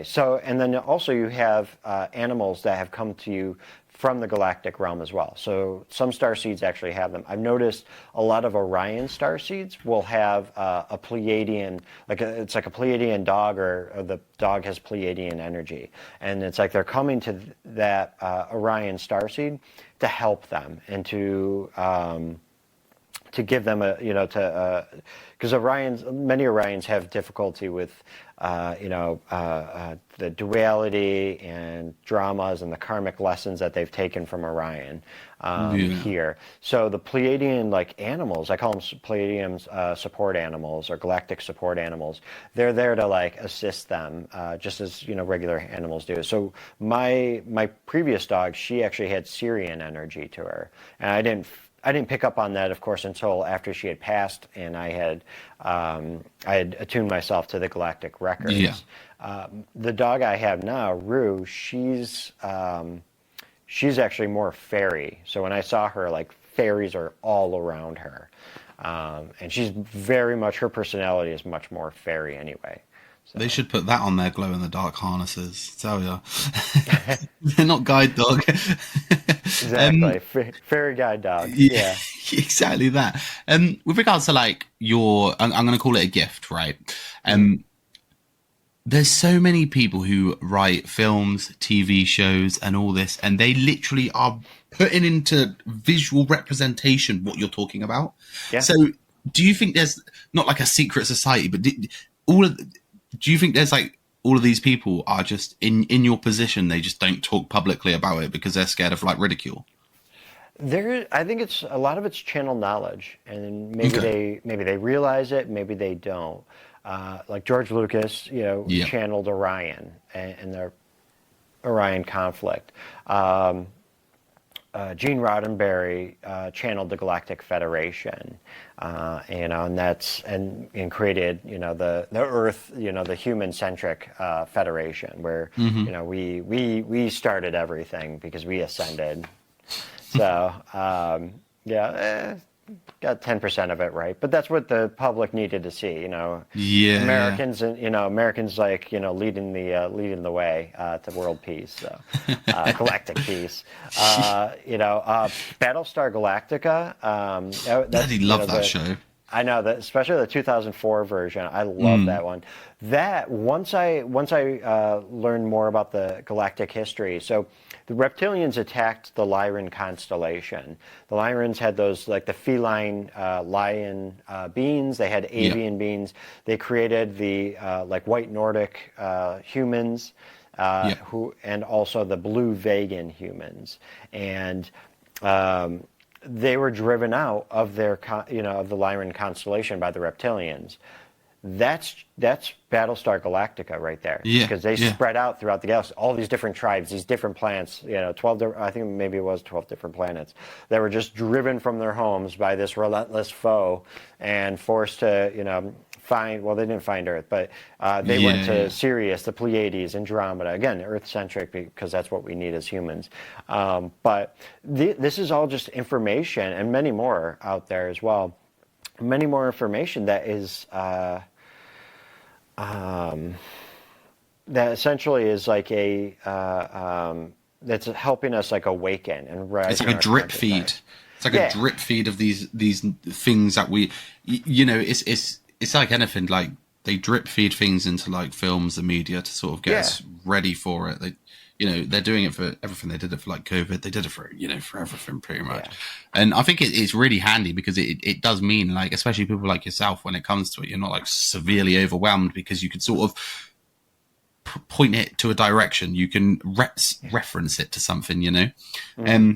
So, and then also you have animals that have come to you from the galactic realm as well. So some star seeds actually have them. I've noticed a lot of Orion star seeds will have a Pleiadian, it's like a Pleiadian dog, or the dog has Pleiadian energy, and it's like they're coming to that Orion star seed to help them and to give them because many Orions have difficulty with, the duality and dramas and the karmic lessons that they've taken from Orion here. So the Pleiadian animals, I call them Pleiadian support animals or galactic support animals. They're there to assist them, just as regular animals do. So my previous dog, she actually had Syrian energy to her, and I didn't pick up on that, of course, until after she had passed, and I had attuned myself to the galactic records. Yeah. The dog I have now, Rue, she's actually more fairy. So when I saw her, fairies are all around her, and she's very much, her personality is much more fairy anyway. So. They should put that on their glow-in-the-dark harnesses. Tell ya. They're not guide dog. Exactly. Fairy guide dog. Yeah. Exactly that. With regards to I'm going to call it a gift, right? There's so many people who write films, TV shows, and all this, and they literally are putting into visual representation what you're talking about. Yeah. So do you think there's not a secret society, but do you think there's all of these people are just in your position, they just don't talk publicly about it because they're scared of ridicule? I think it's a lot of it's channel knowledge, and maybe they realize it, maybe they don't. Like George Lucas, channeled Orion and the Orion conflict. Gene Roddenberry channeled the Galactic Federation, and created the Earth, the human-centric Federation, where we started everything because we ascended. So got 10% of it right, but that's what the public needed to see. Americans and Americans leading the way to world peace, so galactic peace. Battlestar Galactica. I love that show. I know that, especially the 2004 version. I love that one. That once I learned more about the galactic history. So the Reptilians attacked the Lyran constellation. The Lyrans had those the feline lion beings. They had avian beings. They created the white Nordic humans, and also the blue Vegan humans, and they were driven out of their of the Lyran constellation by the Reptilians. That's Battlestar Galactica right there. Yeah, because they spread out throughout the galaxy, all these different tribes, these different planets. 12. I think maybe it was 12 different planets that were just driven from their homes by this relentless foe and forced to find. Well, they didn't find Earth, but they went to Sirius, the Pleiades, Andromeda. Again, Earth-centric because that's what we need as humans. But this is all just information, and many more out there as well. Many more information that is. That essentially is that's helping us awaken and rise. It's like a drip feed. It's like a drip feed of these things that we, it's like anything. They drip feed things into films and media to sort of get us ready for it. They're doing it for everything. They did it for COVID. They did it for for everything pretty much. Yeah. And I think it's really handy because it does mean especially people like yourself, when it comes to it, you're not severely overwhelmed because you can sort of point it to a direction. You can reference it to something, Mm-hmm.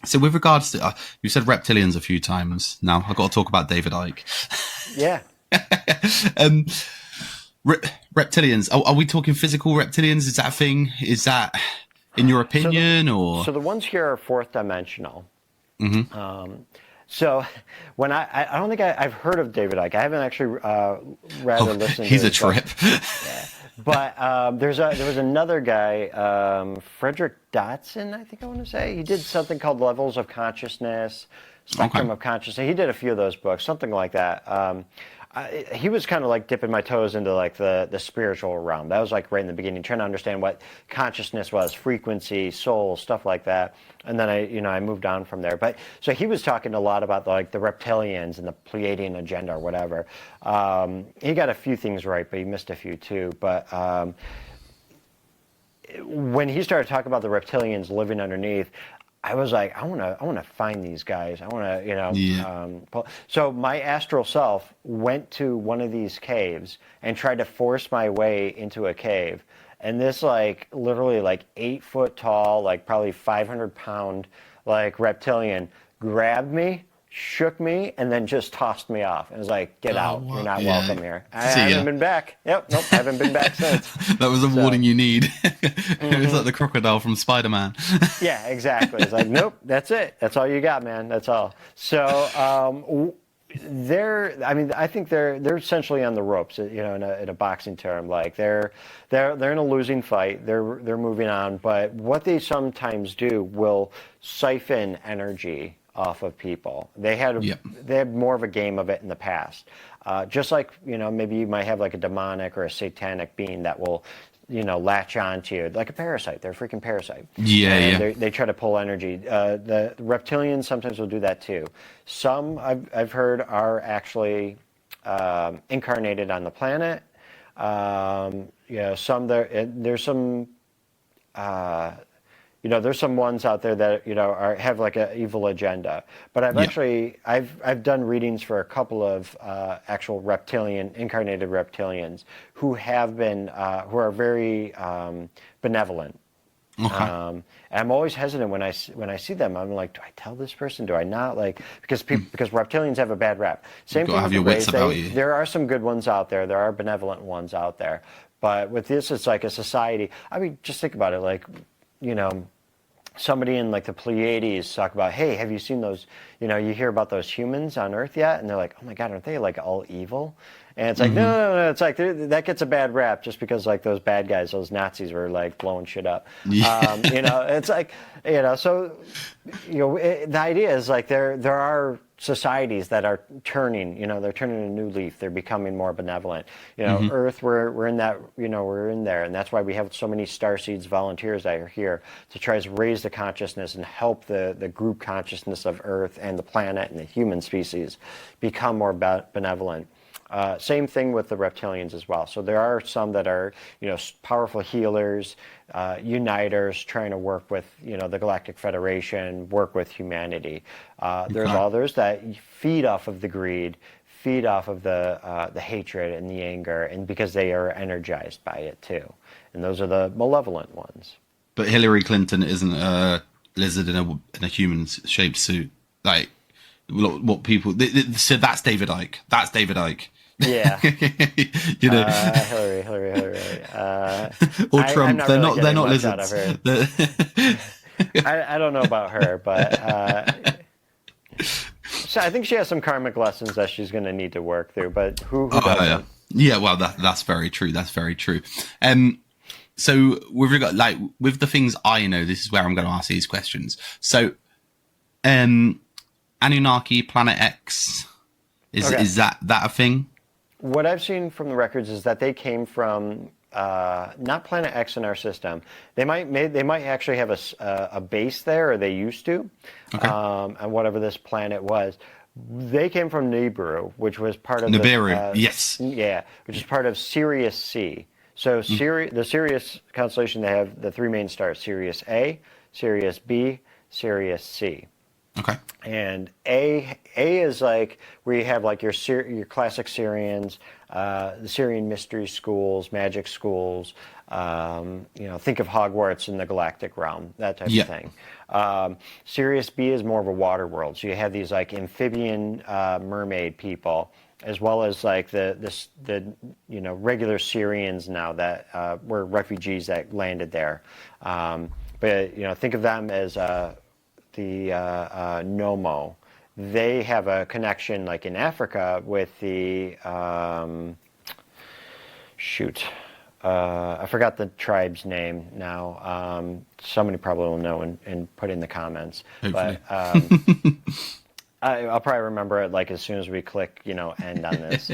So with regards to, you said reptilians a few times. Now I've got to talk about David Icke. Yeah. Reptilians. Are we talking physical reptilians? Is that a thing? Is that, in your opinion, or? So the ones here are fourth dimensional. Mm-hmm. So when I don't think I've heard of David Icke. I haven't actually listened. He's a trip. But there was another guy, Frederick Dotson, I think I want to say. He did something called Levels of Consciousness, Spectrum of Consciousness. He did a few of those books, something like that. he was kind of like dipping my toes into like the spiritual realm. That was like right in the beginning, trying to understand what consciousness was, frequency, soul, stuff like that. And then I moved on from there. But so he was talking a lot about like the reptilians and the Pleiadian agenda or whatever. He got a few things right, but he missed a few too. But when he started talking about the reptilians living underneath, I was like, I want to find these guys. I want to, so my astral self went to one of these caves and tried to force my way into a cave. And this like literally like 8 foot tall, like probably 500-pound like reptilian grabbed me, shook me, and then just tossed me off. And was like, get out. You're not welcome here. I haven't been back. Yep. Nope. I haven't been back since. That was a warning you need. It was like the crocodile from Spider-Man. Yeah, exactly. It's like, nope, that's it. That's all you got, man. That's all. So, I think they're essentially on the ropes, in a boxing term. Like they're in a losing fight. They're moving on, but what they sometimes do will siphon energy off of people. They had more of a game of it in the past. Just like, maybe you might have like a demonic or a satanic being that will, latch on to you like a parasite. They're a freaking parasite. Yeah. They try to pull energy. The reptilians sometimes will do that too. Some I've heard are actually incarnated on the planet. Some there's some. There's some ones out there that have like an evil agenda. But I've done readings for a couple of actual incarnated reptilians who have been who are very benevolent. Okay. And I'm always hesitant when I see them. I'm like, do I tell this person? Do I not? Like because reptilians have a bad rap. Same thing with the rays. There are some good ones out there. There are benevolent ones out there. But with this, it's like a society. I mean, just think about it. Like, somebody in like the Pleiades talk about, hey, have you seen those, you hear about those humans on Earth yet? And they're like, oh my God, aren't they like all evil? And it's like, no, it's like that gets a bad rap just because like those bad guys, those Nazis were like blowing shit up. Yeah. It's like, so, the idea is like there are societies that are turning, they're turning a new leaf. They're becoming more benevolent. Earth, we're in that, we're in there. And that's why we have so many Starseeds volunteers that are here to try to raise the consciousness and help the group consciousness of Earth and the planet and the human species become more benevolent. Same thing with the reptilians as well. So there are some that are, powerful healers, uniters, trying to work with, the Galactic Federation, work with humanity. There's others that feed off of the greed, feed off of the hatred and the anger, and because they are energized by it too. And those are the malevolent ones. But Hillary Clinton isn't a lizard in a human-shaped suit. Like, what people... So that's David Icke. That's David Icke. Yeah. Hillary. Or Trump. They're not lizards. I don't know about her, but so I think she has some karmic lessons that she's going to need to work through. But who doesn't? Yeah. Well, that's very true. That's very true. So with regard, like with the things I know, this is where I'm going to ask these questions. So, Anunnaki, Planet X, is that a thing? What I've seen from the records is that they came from not Planet X in our system. They might actually have a base there, or they used to, and whatever this planet was. They came from Nibiru, which was part of Nibiru. Yes. Yeah, which is part of Sirius C. So the Sirius constellation, they have the three main stars: Sirius A, Sirius B, Sirius C. Okay. And A is like where you have like your classic Syrians, the Syrian mystery schools, magic schools. Think of Hogwarts in the Galactic realm, that type of thing. Sirius B is more of a water world. So you have these like amphibian mermaid people, as well as like the regular Syrians now that were refugees that landed there. But think of them as the Nomo. They have a connection like in Africa with the I forgot the tribe's name now. Somebody probably will know and put in the comments. Hopefully. But I'll probably remember it like as soon as we click, end on this.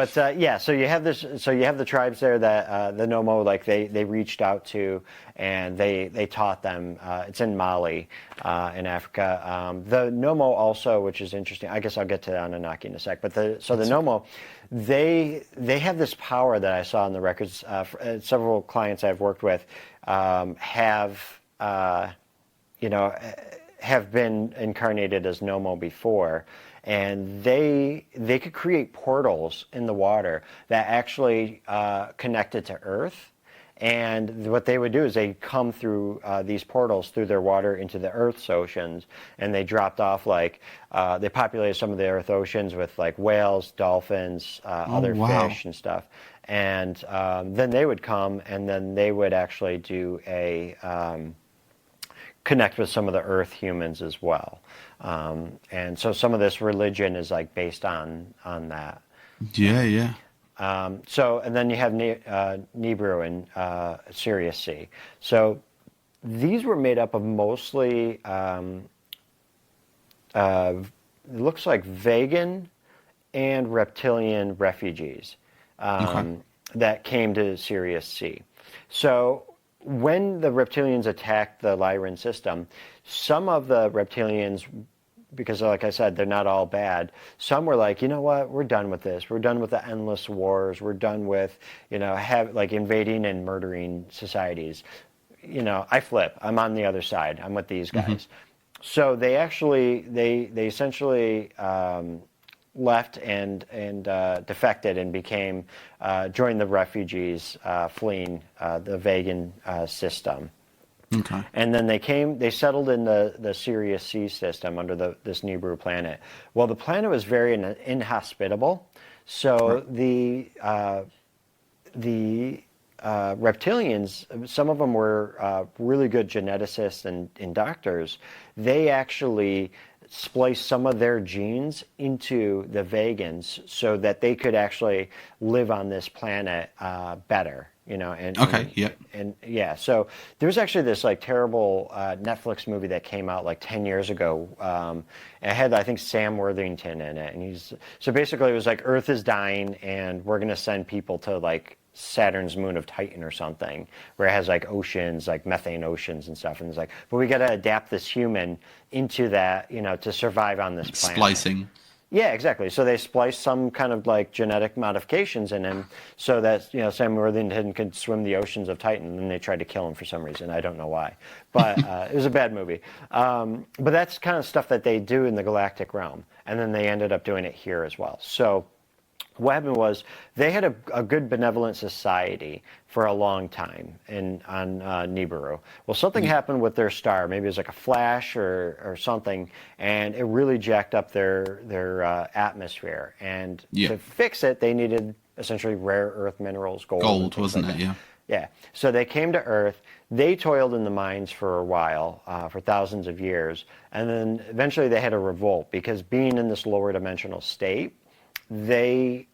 So, yeah, so you have this. So you have the tribes there that the Nomo, like they reached out to, and they taught them. It's in Mali, in Africa. The Nomo also, which is interesting. I guess I'll get to the Anunnaki in a sec. But the Nomo, they have this power that I saw in the records. Several clients I've worked with have been incarnated as Nomo before, and they could create portals in the water that actually connected to Earth. And what they would do is they come through these portals through their water into the Earth's oceans, and they dropped off they populated some of the Earth oceans with like whales, dolphins, other fish and stuff. And then they would come, and then they would actually do connect with some of the Earth humans as well. And so some of this religion is like based on that. Yeah, yeah. And then you have Nibiru and Sirius C. So these were made up of mostly, it looks like vegan and reptilian refugees that came to Sirius C. So when the reptilians attacked the Lyran system, some of the reptilians, because like I said, they're not all bad, some were like, you know what, we're done with this. We're done with the endless wars. We're done with, invading and murdering societies. I flip. I'm on the other side. I'm with these guys. Mm-hmm. So they actually, they essentially left and defected and became, joined the refugees fleeing the vegan system. Okay. And then they settled in the Sirius C system under this Nibiru planet. Well, the planet was very inhospitable, so right. The reptilians, some of them were really good geneticists and doctors. They actually spliced some of their genes into the vegans so that they could actually live on this planet better. So there's actually this like terrible Netflix movie that came out like 10 years ago. It had, I think, Sam Worthington in it, and so basically it was like Earth is dying and we're gonna send people to like Saturn's moon of Titan or something, where it has like oceans, like methane oceans and stuff, and it's like, but we got to adapt this human into that, to survive on this planet. Splicing. Yeah, exactly. So they spliced some kind of like genetic modifications in him so that, Sam Worthington could swim the oceans of Titan, and they tried to kill him for some reason. I don't know why, but it was a bad movie. But that's kind of stuff that they do in the galactic realm, and then they ended up doing it here as well. So what happened was they had a good benevolent society for a long time on Nibiru. Well, something happened with their star. Maybe it was like a flash or something, and it really jacked up their atmosphere. And to fix it, they needed essentially rare earth minerals, gold wasn't like it? that. Yeah. Yeah. So they came to Earth. They toiled in the mines for a while, for thousands of years, and then eventually they had a revolt because being in this lower dimensional state, they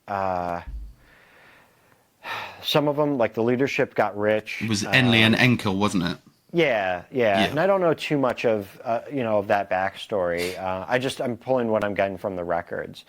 some of them, like the leadership, got rich. It was Enlil and Enkel, wasn't it? Yeah. And I don't know too much of of that backstory. I'm pulling what I'm getting from the records.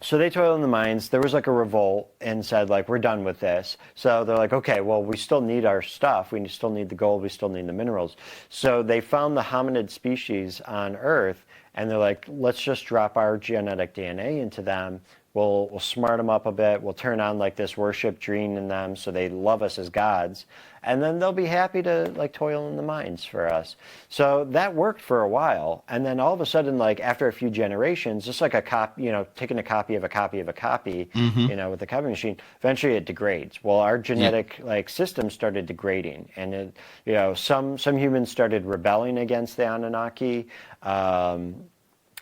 So they toiled in the mines. There was like a revolt and said like, we're done with this. So they're like, okay, well, we still need our stuff. We still need the gold. We still need the minerals. So they found the hominid species on Earth, and they're like, let's just drop our genetic DNA into them. We'll smart them up a bit. We'll turn on like this worship gene in them so they love us as gods. And then they'll be happy to like toil in the mines for us. So that worked for a while. And then all of a sudden, like after a few generations, just like a copy, taking a copy of a copy of a copy, with the copy machine, eventually it degrades. Well, our genetic like system started degrading, and it, some humans started rebelling against the Anunnaki.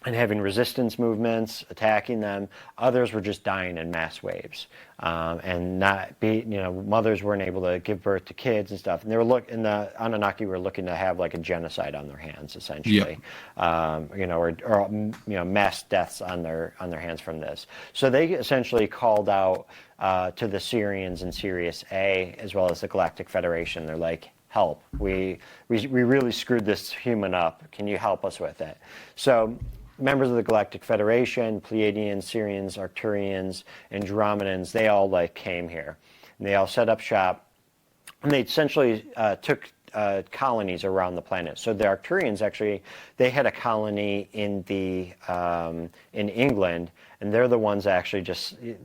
And having resistance movements, attacking them. Others were just dying in mass waves, and mothers weren't able to give birth to kids and stuff. And they were the Anunnaki were looking to have like a genocide on their hands, essentially, or mass deaths on their hands from this. So they essentially called out to the Syrians and Sirius A, as well as the Galactic Federation. They're like, help. We really screwed this human up. Can you help us with it? So members of the Galactic Federation, Pleiadians, Sirians, Arcturians, Andromedans, they all like came here. And they all set up shop. And they essentially took colonies around the planet. So the Arcturians actually, they had a colony in in England, and they're the ones actually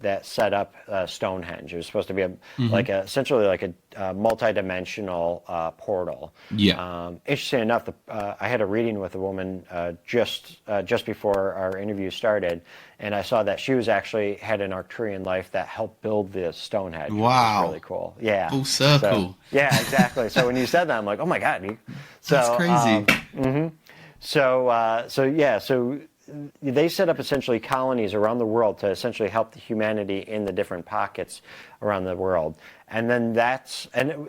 that set up Stonehenge. It was supposed to be essentially like a multi-dimensional portal. Yeah. Interesting enough, I had a reading with a woman just before our interview started, and I saw that she was actually had an Arcturian life that helped build the Stonehenge. Wow. Which is really cool. Yeah. Full circle. So, yeah, exactly. So when you said that, I'm like, oh my God. That's crazy. So they set up essentially colonies around the world to essentially help the humanity in the different pockets around the world. And then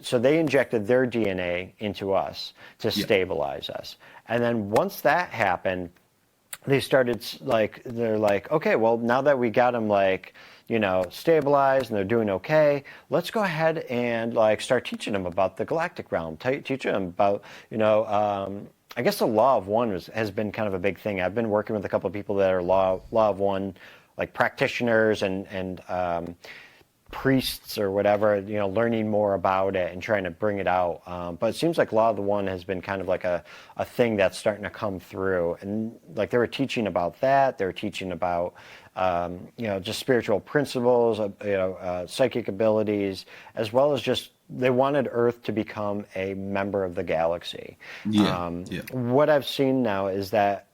so they injected their DNA into us to stabilize us. And then once that happened, they started they're like, okay, well, now that we got them stabilized and they're doing okay, let's go ahead and start teaching them about the galactic realm, teaching them about, I guess the law of one has been kind of a big thing. I've been working with a couple of people that are law of one, like practitioners and priests or whatever, learning more about it and trying to bring it out. But it seems like law of the one has been kind of like a thing that's starting to come through. And like they were teaching about that. They were teaching about, just spiritual principles, psychic abilities, as well as just they wanted Earth to become a member of the galaxy. What I've seen now is that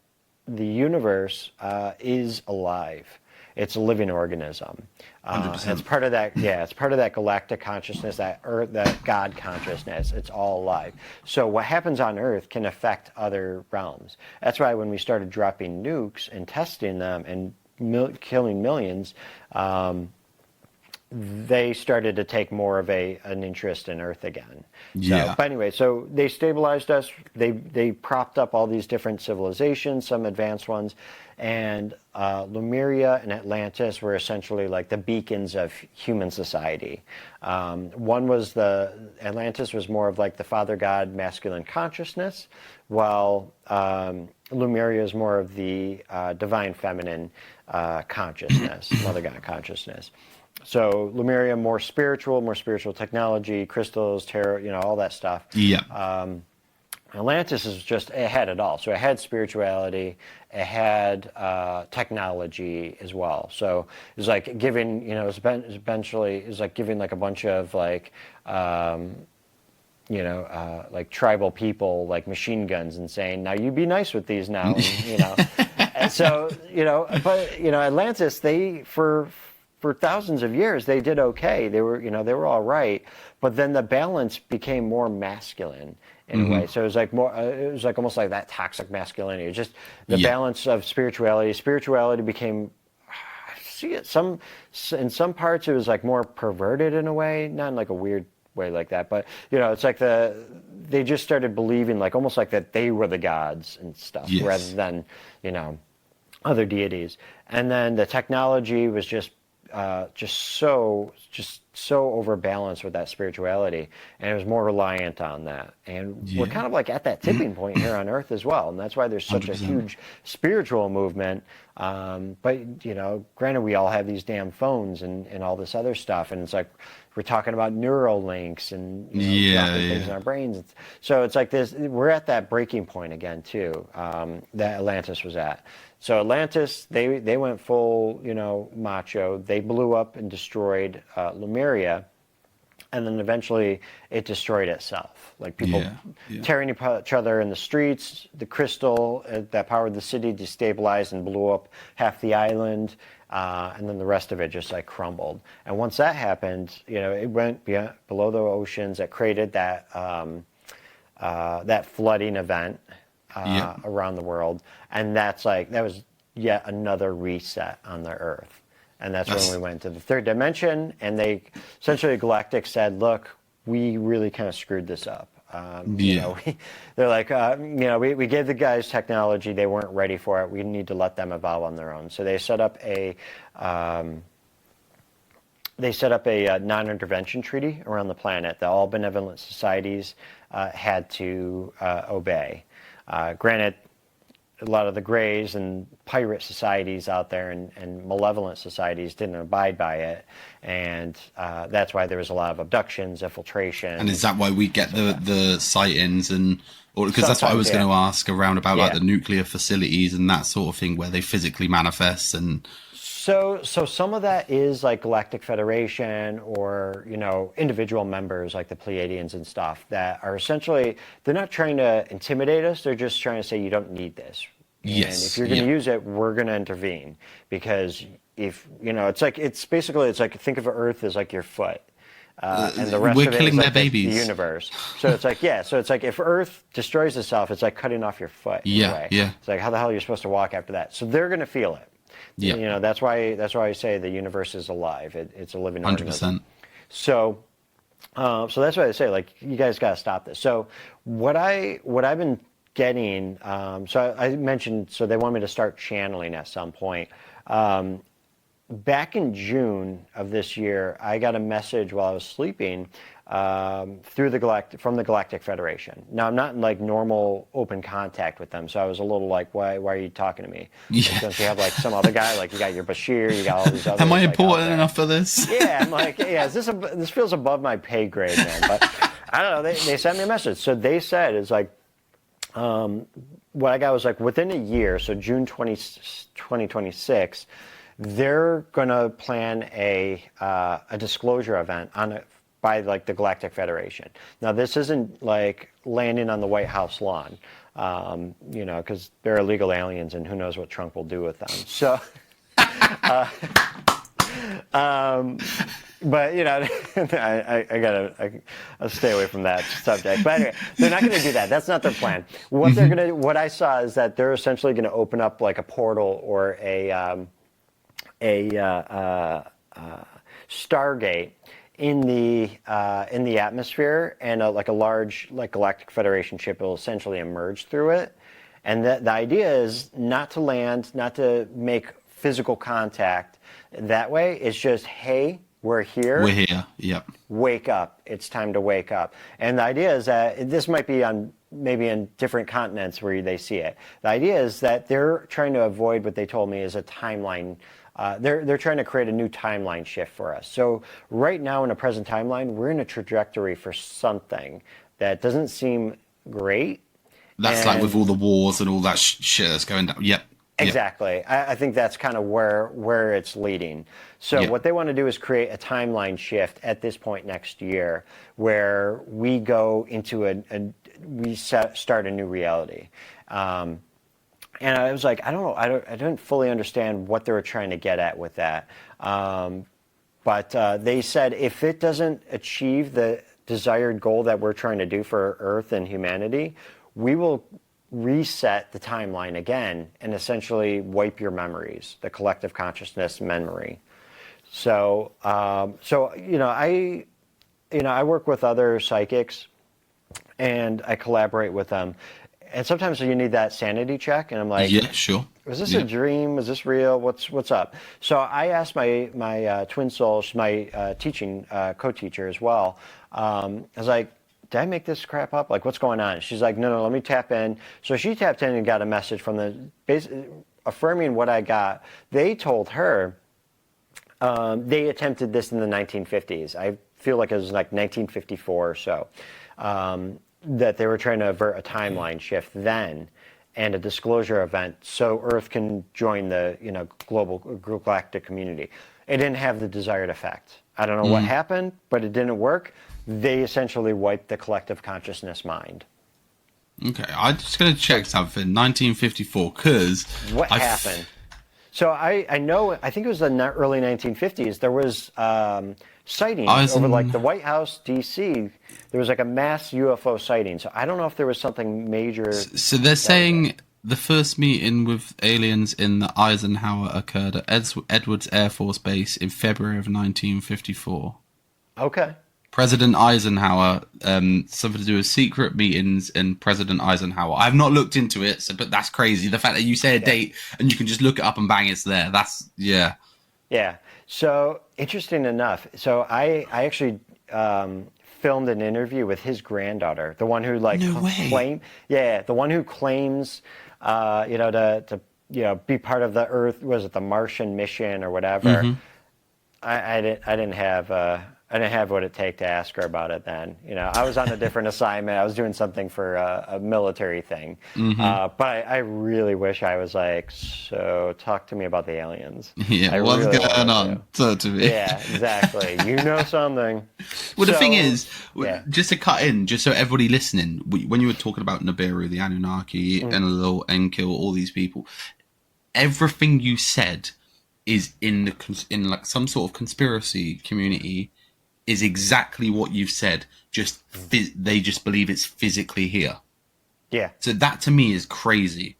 the universe is alive. It's a living organism. It's part of that. Yeah, it's part of that galactic consciousness, that Earth, that God consciousness. It's all alive. So what happens on Earth can affect other realms. That's why when we started dropping nukes and testing them and killing millions, they started to take more of an interest in Earth again. Yeah. But anyway, so they stabilized us. They propped up all these different civilizations, some advanced ones, and Lemuria and Atlantis were essentially like the beacons of human society. Atlantis was more of like the father god masculine consciousness, while Lemuria is more of the divine feminine consciousness, mother god consciousness. So Lemuria, more spiritual technology, crystals, tarot, all that stuff. Yeah. Atlantis it had it all. So it had spirituality, it had technology as well. So it was like giving, eventually it was like giving like a bunch of like tribal people like machine guns and saying, now you be nice with these now, and, and so Atlantis, they for thousands of years they did okay. They were all right, but then the balance became more masculine in a way. So it was like more. It was like almost like that toxic masculinity. It was just the balance of spirituality. Spirituality became. See it in some parts it was like more perverted in a way, not in like a weird way like that, but it's like they just started believing like almost like that they were the gods and stuff rather than other deities. And then the technology was just so overbalanced with that spirituality, and it was more reliant on that. And we're kind of like at that tipping point here on Earth as well, and that's why there's such 100%. A huge spiritual movement. But granted, we all have these damn phones and all this other stuff, and it's like we're talking about neural links and dropping things in our brains. So it's like this. We're at that breaking point again too. That Atlantis was at. So Atlantis, they went full, macho. They blew up and destroyed Lemuria, and then eventually it destroyed itself. Like people tearing each other in the streets. The crystal that powered the city destabilized and blew up half the island, and then the rest of it just like crumbled. And once that happened, it went below the oceans. It created that that flooding event. Around the world, and that was yet another reset on the Earth, and that's when we went to the third dimension. And they essentially Galactic said, "Look, we really kind of screwed this up." They're like, we gave the guys technology; they weren't ready for it. We need to let them evolve on their own. So they set up they set up a non-intervention treaty around the planet that all benevolent societies had to obey. Granted, a lot of the Greys and pirate societies out there and malevolent societies didn't abide by it, and that's why there was a lot of abductions, infiltration. And is that why we get the sightings and, or because that's what I was going to ask around about like the nuclear facilities and that sort of thing where they physically manifest and. So some of that is like Galactic Federation or, you know, individual members like the Pleiadians and stuff that are essentially, they're not trying to intimidate us. They're just trying to say, you don't need this. Yes. And if you're going to use it, we're going to intervene because if, you know, it's like, it's basically, it's like, think of Earth as like your foot. And the rest we're of it killing is their like babies. The universe. So it's like, yeah. So it's like if Earth destroys itself, it's like cutting off your foot. Yeah. It's like, how the hell are you supposed to walk after that? So they're going to feel it. Yeah. You know, that's why I say the universe is alive. It's a living organism. 100%. So that's why I say, like, you guys got to stop this. So what I've been getting, so I mentioned, so they want me to start channeling at some point. Back in June of this year, I got a message while I was sleeping from the Galactic Federation. Now, I'm not in like normal open contact with them, so I was a little like, why are you talking to me? Yeah. Don't you have like some other guy? Like you got your Bashir, you got all these others. Am I like, important enough for this? Yeah, I'm like, yeah, this feels above my pay grade, man. But I don't know. They sent me a message. So they said, it's like, what I got was like within a year, so June 2026, they're going to plan a disclosure event by like the Galactic Federation. Now, this isn't like landing on the White House lawn, you know, because they're illegal aliens and who knows what Trump will do with them. So, but you know, I'll stay away from that subject. But anyway, they're not going to do that. That's not their plan. What I saw is that they're essentially going to open up like a portal or a Stargate in the atmosphere, and like a large like Galactic Federation ship will essentially emerge through it. And the idea is not to land, not to make physical contact that way. It's just, hey, we're here. We're here. Yep. Wake up. It's time to wake up. And the idea is that this might be on maybe in different continents where they see it. The idea is that they're trying to avoid what they told me is a timeline. They're trying to create a new timeline shift for us. So right now in a present timeline, we're in a trajectory for something that doesn't seem great. That's like with all the wars and all that shit that's going down. Yep. Exactly. Yep. I think that's kind of where it's leading. So what they want to do is create a timeline shift at this point next year where we go into start a new reality. And I was like, I don't know, I didn't fully understand what they were trying to get at with that. But they said if it doesn't achieve the desired goal that we're trying to do for Earth and humanity, we will reset the timeline again and essentially wipe your memories, the collective consciousness memory. So, I work with other psychics and I collaborate with them. And sometimes you need that sanity check, and I'm like, yeah, sure. Was this a dream? Is this real? What's up? So I asked my twin soul, she's my teaching co-teacher as well. I was like, did I make this crap up? Like, what's going on? She's like, no, let me tap in. So she tapped in and got a message from affirming what I got. They told her they attempted this in the 1950s. I feel like it was like 1954 or so. That they were trying to avert a timeline shift then and a disclosure event so Earth can join the global galactic community. It didn't have the desired effect. I don't know what happened, but it didn't work. They essentially wiped the collective consciousness mind. Okay, I'm just going to check something. 1954, because... What happened? So I know, I think it was the early 1950s, there was sightings over like the White House, D.C., there was like a mass UFO sighting. So I don't know if there was something major. So they're saying the first meeting with aliens in the Eisenhower occurred at Edwards Air Force Base in February of 1954. Okay. President Eisenhower, something to do with secret meetings in President Eisenhower. I've not looked into it, but that's crazy. The fact that you say a date and you can just look it up and bang, it's there. Yeah. Yeah. So interesting enough. So I actually filmed an interview with his granddaughter, the one who like No way. the one who claims, to be part of the Earth. Was it the Martian mission or whatever? Mm-hmm. I didn't have what it take to ask her about it then. I was on a different assignment. I was doing something for a military thing. Mm-hmm. But I really wish I was like, so talk to me about the aliens. Yeah, I what's really going wanted on? Talk to me. Yeah, exactly. You know something. Well, the So, thing is, yeah. just to cut in, just so everybody listening, when you were talking about Nibiru, the Anunnaki, Enlil, Enkill, all these people, everything you said is in like some sort of conspiracy community is exactly what you've said. Just they just believe it's physically here. Yeah. So that to me is crazy.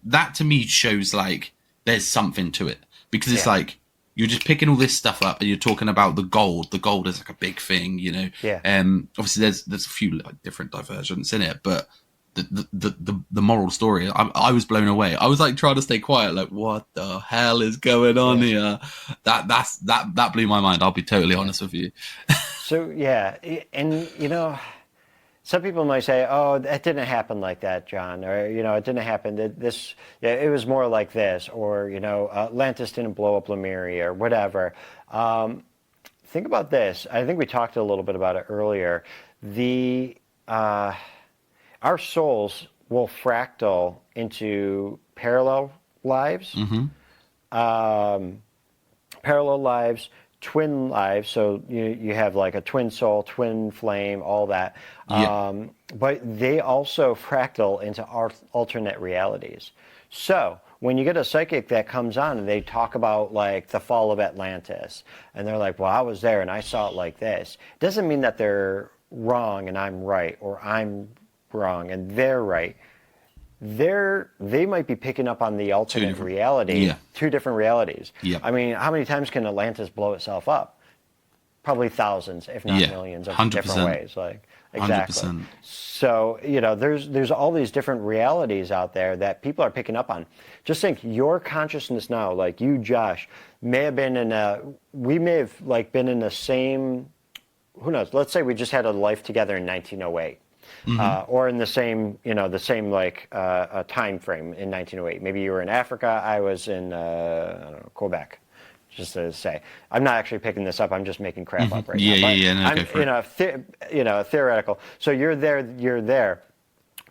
That to me shows like there's something to it, because it's like you're just picking all this stuff up and you're talking about the gold. The gold is like a big thing, Yeah. Obviously there's a few like different diversions in it, but the moral story, I was blown away. I was like trying to stay quiet, like what the hell is going on here? That blew my mind. I'll be totally honest with you. So yeah, and some people might say, "Oh, that didn't happen like that, John," or it didn't happen. This, yeah, it was more like this, or Atlantis didn't blow up Lemuria or whatever. Think about this. I think we talked a little bit about it earlier. Our souls will fractal into parallel lives, parallel lives, twin lives. So you have like a twin soul, twin flame, all that. Yeah. But they also fractal into alternate realities. So when you get a psychic that comes on and they talk about like the fall of Atlantis, and they're like, well, I was there and I saw it like this, it doesn't mean that they're wrong and I'm right, or I'm wrong and they're right. They might be picking up on the alternate reality, two different realities. Yeah. I mean, how many times can Atlantis blow itself up? Probably thousands, if not millions, of 100%. different ways. Like exactly. 100%. So there's all these different realities out there that people are picking up on. Just think, your consciousness now, like you, Josh, may have been we may have like been in the same. Who knows? Let's say we just had a life together in 1908. Or in the same time frame in 1908. Maybe you were in Africa, I was in I don't know, Quebec. Just to say, I'm not actually picking this up. I'm just making crap up right now. No, go for it. Theoretical. So you're there.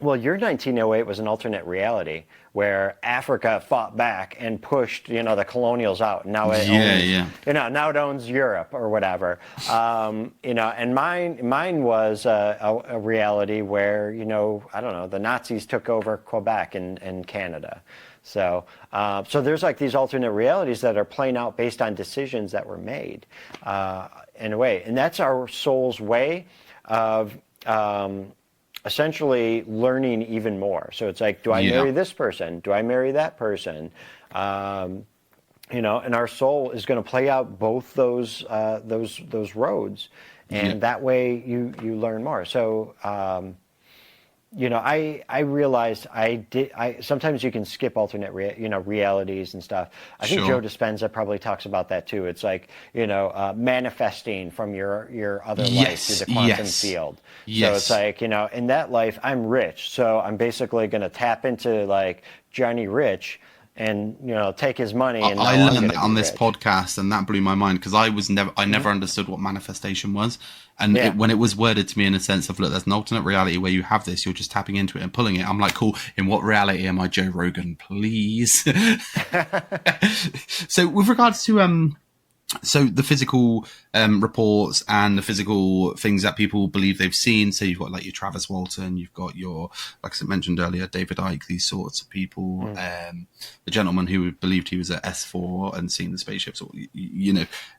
Well, your 1908 was an alternate reality where Africa fought back and pushed, the colonials out. Now it owns, now it owns Europe or whatever. And mine was a reality where, I don't know, the Nazis took over Quebec and Canada. So there's like these alternate realities that are playing out based on decisions that were made, in a way, and that's our soul's way of. Essentially learning even more. So it's like, do I marry this person? Do I marry that person? And our soul is going to play out both those roads, and that way you learn more. So I realized sometimes you can skip alternate realities and stuff. I think Joe Dispenza probably talks about that too. It's like manifesting from your other life through the quantum field. So it's like in that life I'm rich, so I'm basically going to tap into like Johnny Rich and take his money. And I learned that on this podcast, and that blew my mind, because I never understood what manifestation was, and when it was worded to me in a sense of, look, there's an alternate reality where you have this, you're just tapping into it and pulling it. I'm like, cool. In what reality am I Joe Rogan, please? So with regards to so the physical reports and the physical things that people believe they've seen. So you've got like your Travis Walton, you've got your, like I mentioned earlier, David Icke, these sorts of people. The gentleman who believed he was at S4 and seen the spaceships, or,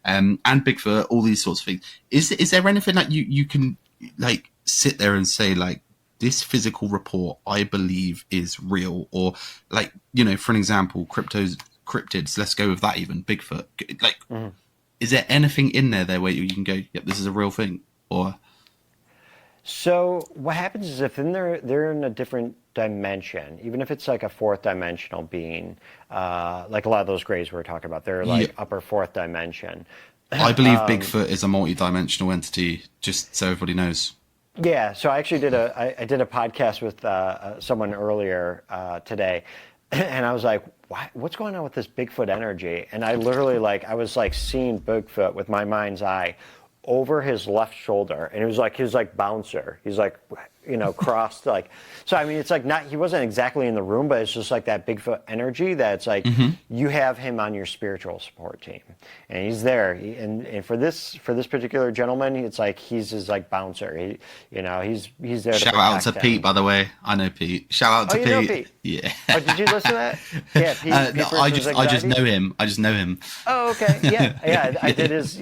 and Bigfoot, all these sorts of things. Is there anything that you can like sit there and say like, this physical report I believe is real, or like, for an example, cryptids, let's go with that, even Bigfoot, like is there anything in there where you can go, yep, this is a real thing? Or So what happens is if they're in a different dimension, even if it's like a fourth dimensional being, like a lot of those grays we were talking about, they're like upper fourth dimension. I believe Bigfoot is a multi-dimensional entity, just so everybody knows. Yeah, so I actually I did a podcast with someone earlier today, and I was like, what's going on with this Bigfoot energy? And I literally I was like seeing Bigfoot with my mind's eye over his left shoulder, and he was like bouncer. He's like, crossed like. So I mean, it's like not he wasn't exactly in the room, but it's just like that Bigfoot energy that's like you have him on your spiritual support team, and he's there. And for this particular gentleman, it's like he's his like bouncer. He's there. Shout out to Pete, by the way. I know Pete. Shout out to Pete. Know Pete. Yeah. Oh, did you listen to that? Yeah, Pete. No, I just know him. Oh, okay. Yeah. I did his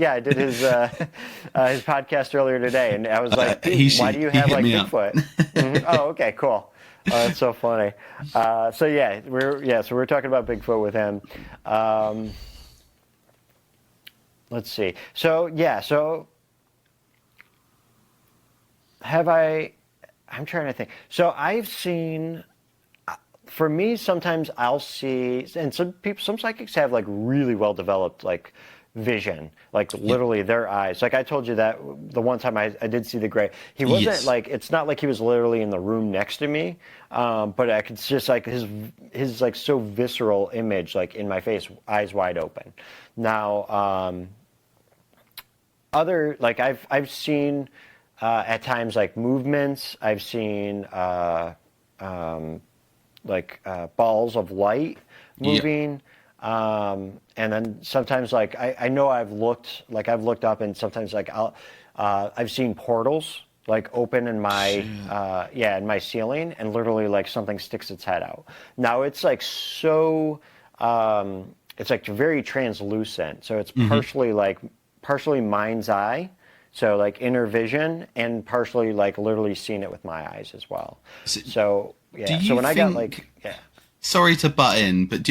podcast earlier today, and I was like, why do you have like Bigfoot? Oh, okay, cool. Oh, that's so funny. So we're talking about Bigfoot with him. Let's see. So have I? I'm trying to think. So I've seen. For me, sometimes I'll see, and some psychics have like really well developed like vision, like literally their eyes. Like I told you that the one time I did see the gray. He wasn't like, it's not like he was literally in the room next to me, but I could just like his like so visceral image like in my face, eyes wide open. Now, other like I've seen at times like movements. I've seen balls of light moving. And then sometimes like I know I've looked up and sometimes like I've seen portals like open in my in my ceiling, and literally like something sticks its head out. Now it's like so it's like very translucent, so it's partially mind's eye, so like inner vision, and partially like literally seeing it with my eyes as well. So I got like sorry to butt in, but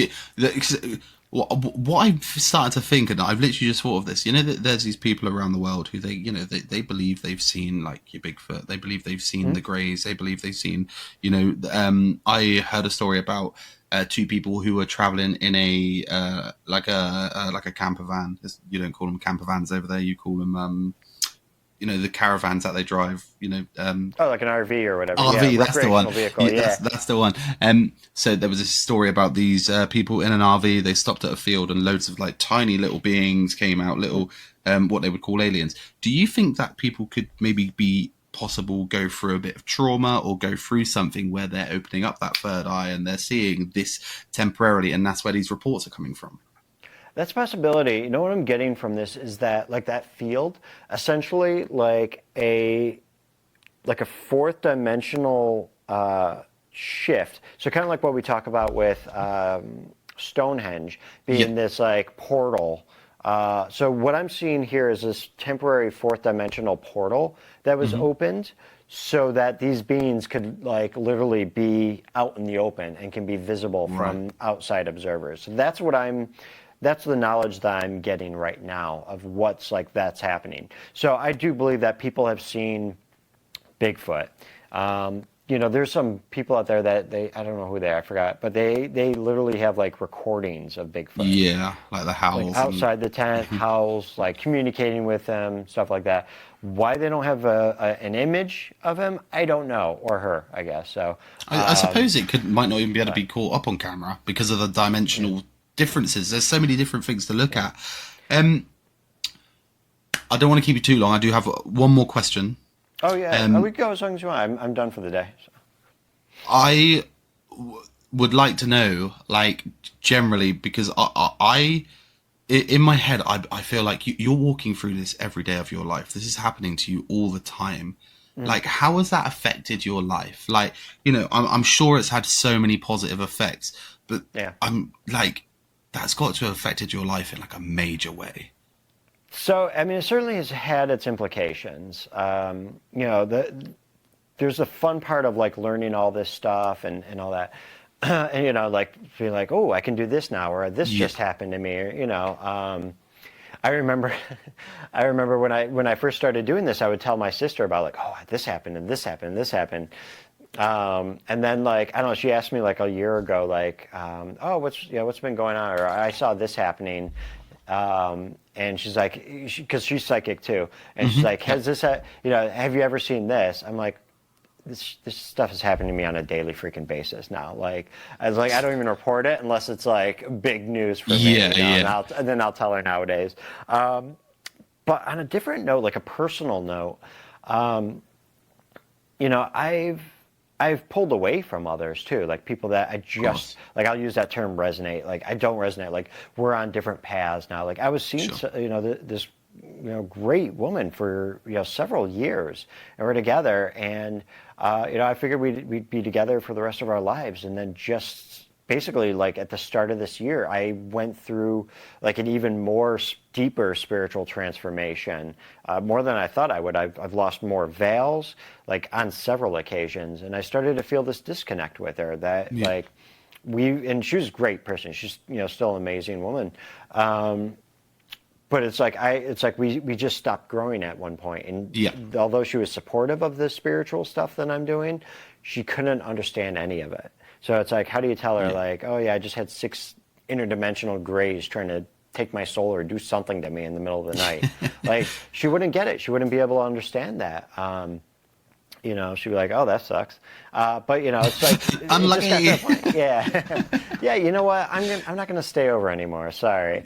what I've started to think, and I've literally just thought of this, that there's these people around the world who they believe they've seen like your Bigfoot, they believe they've seen the Greys, they believe they've seen, I heard a story about two people who were traveling in a camper van. You don't call them camper vans over there, you call them the caravans that they drive, like an RV or whatever. RV, that's the one. Vehicle, that's the one. So there was a story about these people in an RV. They stopped at a field, and loads of like tiny little beings came out, little what they would call aliens. Do you think that people could maybe go through a bit of trauma, or go through something where they're opening up that third eye and they're seeing this temporarily, and that's where these reports are coming from? That's a possibility. You know what I'm getting from this is that like that field, essentially like a fourth dimensional shift. So kind of like what we talk about with Stonehenge being this like portal. So what I'm seeing here is this temporary fourth dimensional portal that was opened, so that these beings could like literally be out in the open and can be visible from outside observers. So that's the knowledge that I'm getting right now of what's like that's happening. So I do believe that people have seen Bigfoot. There's some people out there that I don't know who they are, I forgot, but they literally have like recordings of Bigfoot. Yeah, like the howls. Like outside the tent, howls, like communicating with them, stuff like that. Why they don't have an image of him, I don't know, or her, I guess. So I suppose it might not even be able to be caught up on camera because of the dimensional differences. There's so many different things to look at. I don't want to keep you too long. I do have one more question. Oh yeah, we can go as long as you want. I'm done for the day. So. I would like to know, like, generally, because I in my head, I feel like you're walking through this every day of your life. This is happening to you all the time. Like, how has that affected your life? Like, I'm sure it's had so many positive effects, but I'm like, that's got to have affected your life in like a major way. So, I mean, it certainly has had its implications. There's the fun part of like learning all this stuff and all that. And, like feeling like, oh, I can do this now, or this just happened to me. Or, I remember, I remember when I first started doing this, I would tell my sister about like, oh, this happened and this happened and this happened. And then like, I don't know, she asked me like a year ago, like, oh, what's been going on? Or I saw this happening. And she's like, because she's psychic too. And she's like, have you ever seen this? I'm like, this stuff is happening to me on a daily freaking basis now. Like, I was like, I don't even report it unless it's like big news for me. And then I'll tell her nowadays. But on a different note, like a personal note, I've pulled away from others too, like people that I just like. I'll use that term resonate. Like I don't resonate. Like we're on different paths now. Like I was seeing, this great woman for several years, and we're together, and I figured we'd be together for the rest of our lives, and then just basically like at the start of this year, I went through like an even more deeper spiritual transformation, more than I thought I would. I've lost more veils, like on several occasions, and I started to feel this disconnect with her that like and she was a great person. She's still an amazing woman. But it's like we just stopped growing at one point. And although she was supportive of the spiritual stuff that I'm doing, she couldn't understand any of it. So it's like, how do you tell her like, oh yeah, I just had 6 interdimensional grays trying to take my soul or do something to me in the middle of the night? Like she wouldn't get it. She wouldn't be able to understand that. She'd be like, oh, that sucks. But it's like, unlucky. It just got to the point. Yeah. Yeah. You know what? I'm not going to stay over anymore. Sorry.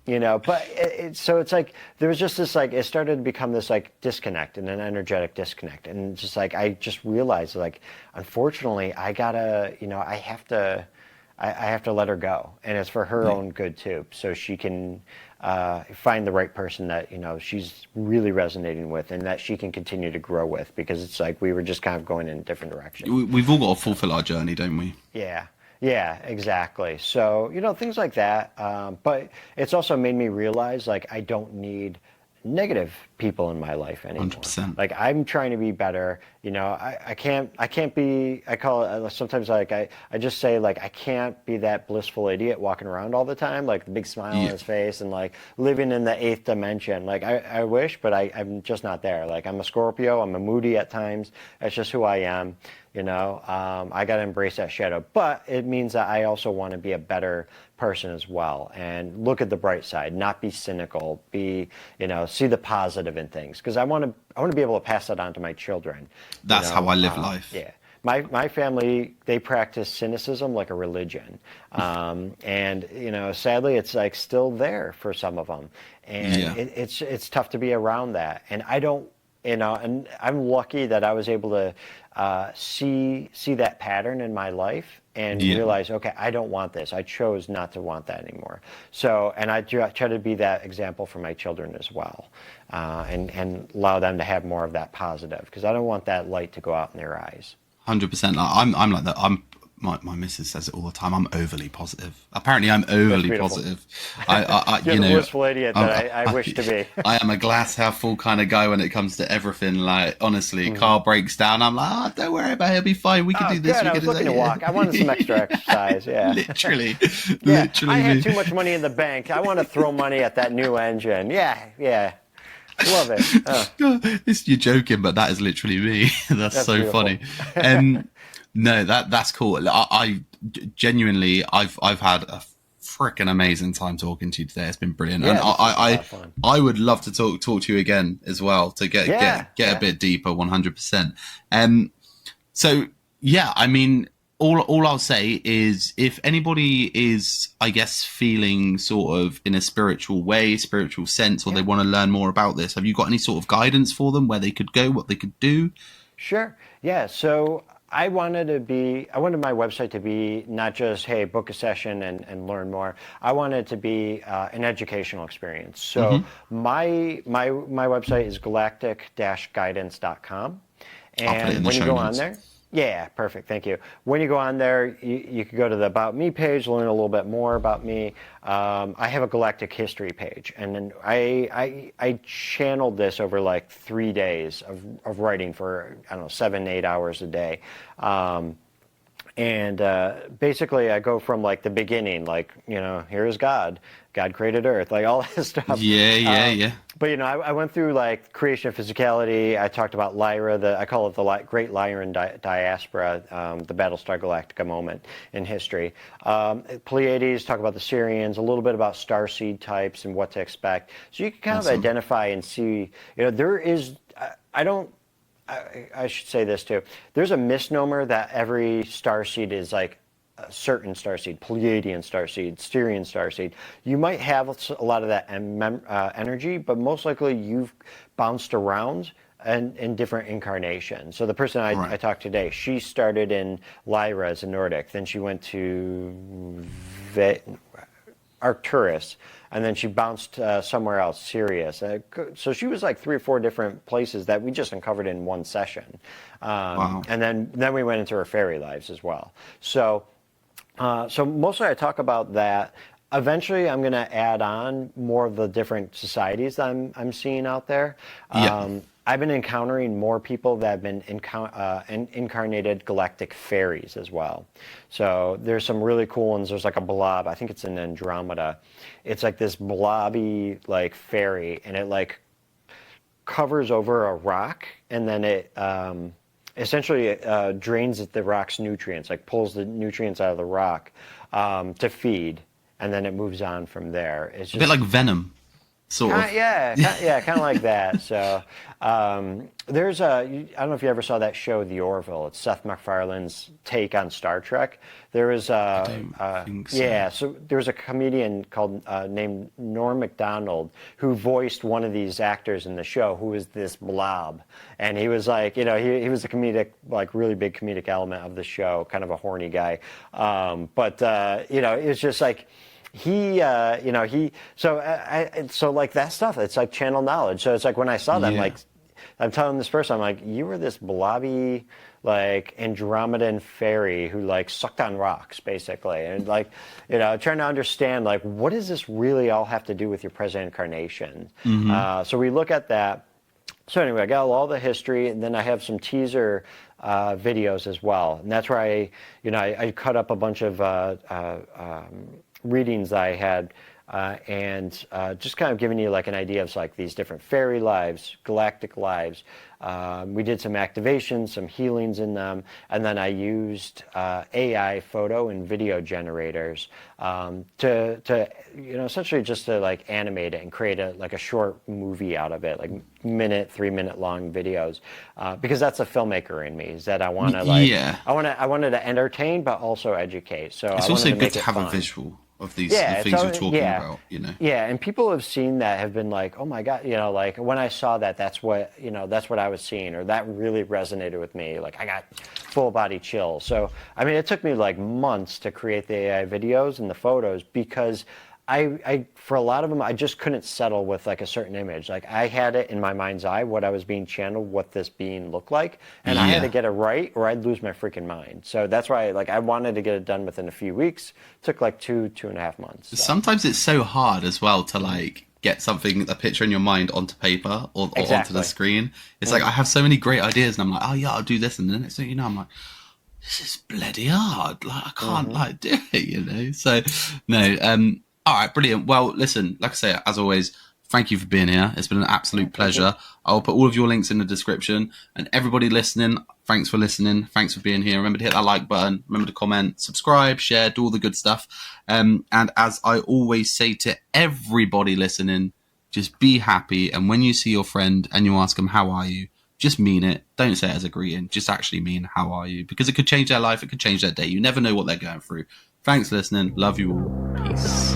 But so it's like there was just this like it started to become this like disconnect and an energetic disconnect, and just like I just realized like unfortunately I gotta I have to let her go, and it's for her own good too, so she can find the right person that she's really resonating with and that she can continue to grow with, because it's like we were just kind of going in a different direction. We've all got to fulfill our journey, don't we? Yeah, exactly. So, things like that. But it's also made me realize, like, I don't need negative people in my life anymore. 100%. Like, I'm trying to be better. I can't be, I call it, sometimes, like, I just say, like, I can't be that blissful idiot walking around all the time, like, the big smile on his face and, like, living in the 8th dimension. Like, I wish, but I'm just not there. Like, I'm a Scorpio. I'm a moody at times. That's just who I am. I got to embrace that shadow, but it means that I also want to be a better person as well and look at the bright side, not be cynical, see the positive in things. Cause I want to be able to pass that on to my children. That's how I live life. Yeah. My family, they practice cynicism like a religion. And sadly it's like still there for some of them. And it's tough to be around that. And I don't, and I'm lucky that I was able to see that pattern in my life and realize, okay, I don't want this. I chose not to want that anymore. So, and I try to be that example for my children as well, and allow them to have more of that positive, because I don't want that light to go out in their eyes. 100%. I'm like that. My missus says it all the time. I'm overly positive. Apparently, I'm overly positive. You're the blissful idiot that I wish to be. I am a glass half full kind of guy when it comes to everything. Like, honestly, car breaks down, I'm like, oh, don't worry about it. It'll be fine. We can do this. Good. I was looking to walk. I wanted some extra exercise. Yeah. Literally. I had too much money in the bank. I want to throw money at that new engine. Yeah. Love it. You're joking, but that is literally me. That's so beautiful. Funny. No, that's cool. I genuinely, I've had a freaking amazing time talking to you today. It's been brilliant, and I would love to talk to you again as well to get a bit deeper. 100%. So yeah, I mean, all I'll say is if anybody is, I guess, feeling sort of in a spiritual sense, or they want to learn more about this, have you got any sort of guidance for them where they could go, what they could do? Sure. Yeah. So I wanted my website to be not just, hey, book a session and learn more. I wanted it to be an educational experience. So my website is galactic-guidance.com. And when you go on there, yeah, perfect. Thank you. When you go on there, you can go to the About Me page, learn a little bit more about me. I have a Galactic history page, and then I channeled this over like 3 days of writing for, I don't know, 7-8 hours a day. And basically, I go from like the beginning, like, here's God. God created Earth, like all this stuff. Yeah. But I went through like creation of physicality. I talked about Lyra. I call it the Great Lyran Diaspora, the Battlestar Galactica moment in history. Pleiades, talk about the Syrians, a little bit about starseed types and what to expect. So you can kind of identify and see. There is. I should say this too. There's a misnomer that every starseed is like a certain starseed, Pleiadian starseed, Styrian starseed. You might have a lot of that energy, but most likely you've bounced around in different incarnations. So the person I talked today, she started in Lyra as a Nordic, then she went to Arcturus, and then she bounced somewhere else, Sirius. So she was like 3 or 4 different places that we just uncovered in one session. Wow. And then we went into her fairy lives as well. So mostly I talk about that. Eventually, I'm going to add on more of the different societies that I'm seeing out there. I've been encountering more people that have been incarnated galactic fairies as well. So there's some really cool ones. There's like a blob. I think it's in Andromeda. It's like this blobby like fairy, and it like covers over a rock, and then it essentially drains the rock's nutrients, like pulls the nutrients out of the rock to feed, and then it moves on from there. It's just a bit like Venom. Sort of. Kind of like that. So there's I don't know if you ever saw that show, The Orville. It's Seth MacFarlane's take on Star Trek. There was I don't think so. So there was a comedian called named Norm Macdonald who voiced one of these actors in the show, who was this blob, and he was like, he was a comedic, like really big comedic element of the show, kind of a horny guy, but it was just like. So like that stuff, it's like channel knowledge. So it's like when I saw them, like I'm telling this person, I'm like, you were this blobby, like Andromedan fairy who like sucked on rocks basically. And like, trying to understand like, what does this really all have to do with your present incarnation? So we look at that. So anyway, I got all the history, and then I have some teaser videos as well. And that's where I cut up a bunch of readings I had, and just kind of giving you like an idea of like these different fairy lives, galactic lives. We did some activations, some healings in them, and then I used AI photo and video generators to essentially just to like animate it and create a short movie out of it, like 3-minute long videos, because that's a filmmaker in me, is that I want to I wanted to entertain but also educate. So it's also good to have a visual of these the things you're talking about, Yeah, and people have seen that, have been like, oh my God, like when I saw that, that's what I was seeing, or that really resonated with me. Like I got full body chills. So, I mean, it took me like months to create the AI videos and the photos, because I for a lot of them, I just couldn't settle with like a certain image. Like I had it in my mind's eye, what I was being channeled, what this being looked like, and I had to get it right or I'd lose my freaking mind. So that's why I wanted to get it done within a few weeks. It took like 2.5 months. So. Sometimes it's so hard as well to like get a picture in your mind onto paper or onto the screen. It's like I have so many great ideas, and I'm like, oh yeah, I'll do this, and the next thing I'm like, this is bloody hard. Like I can't do it, So no. All right, brilliant. Well, listen, like I say, as always, thank you for being here. It's been an absolute pleasure. I'll put all of your links in the description. And everybody listening, thanks for listening. Thanks for being here. Remember to hit that like button. Remember to comment, subscribe, share, do all the good stuff. And as I always say to everybody listening, just be happy. And when you see your friend and you ask them, how are you? Just mean it. Don't say it as a greeting. Just actually mean, how are you? Because it could change their life. It could change their day. You never know what they're going through. Thanks for listening. Love you all. Peace.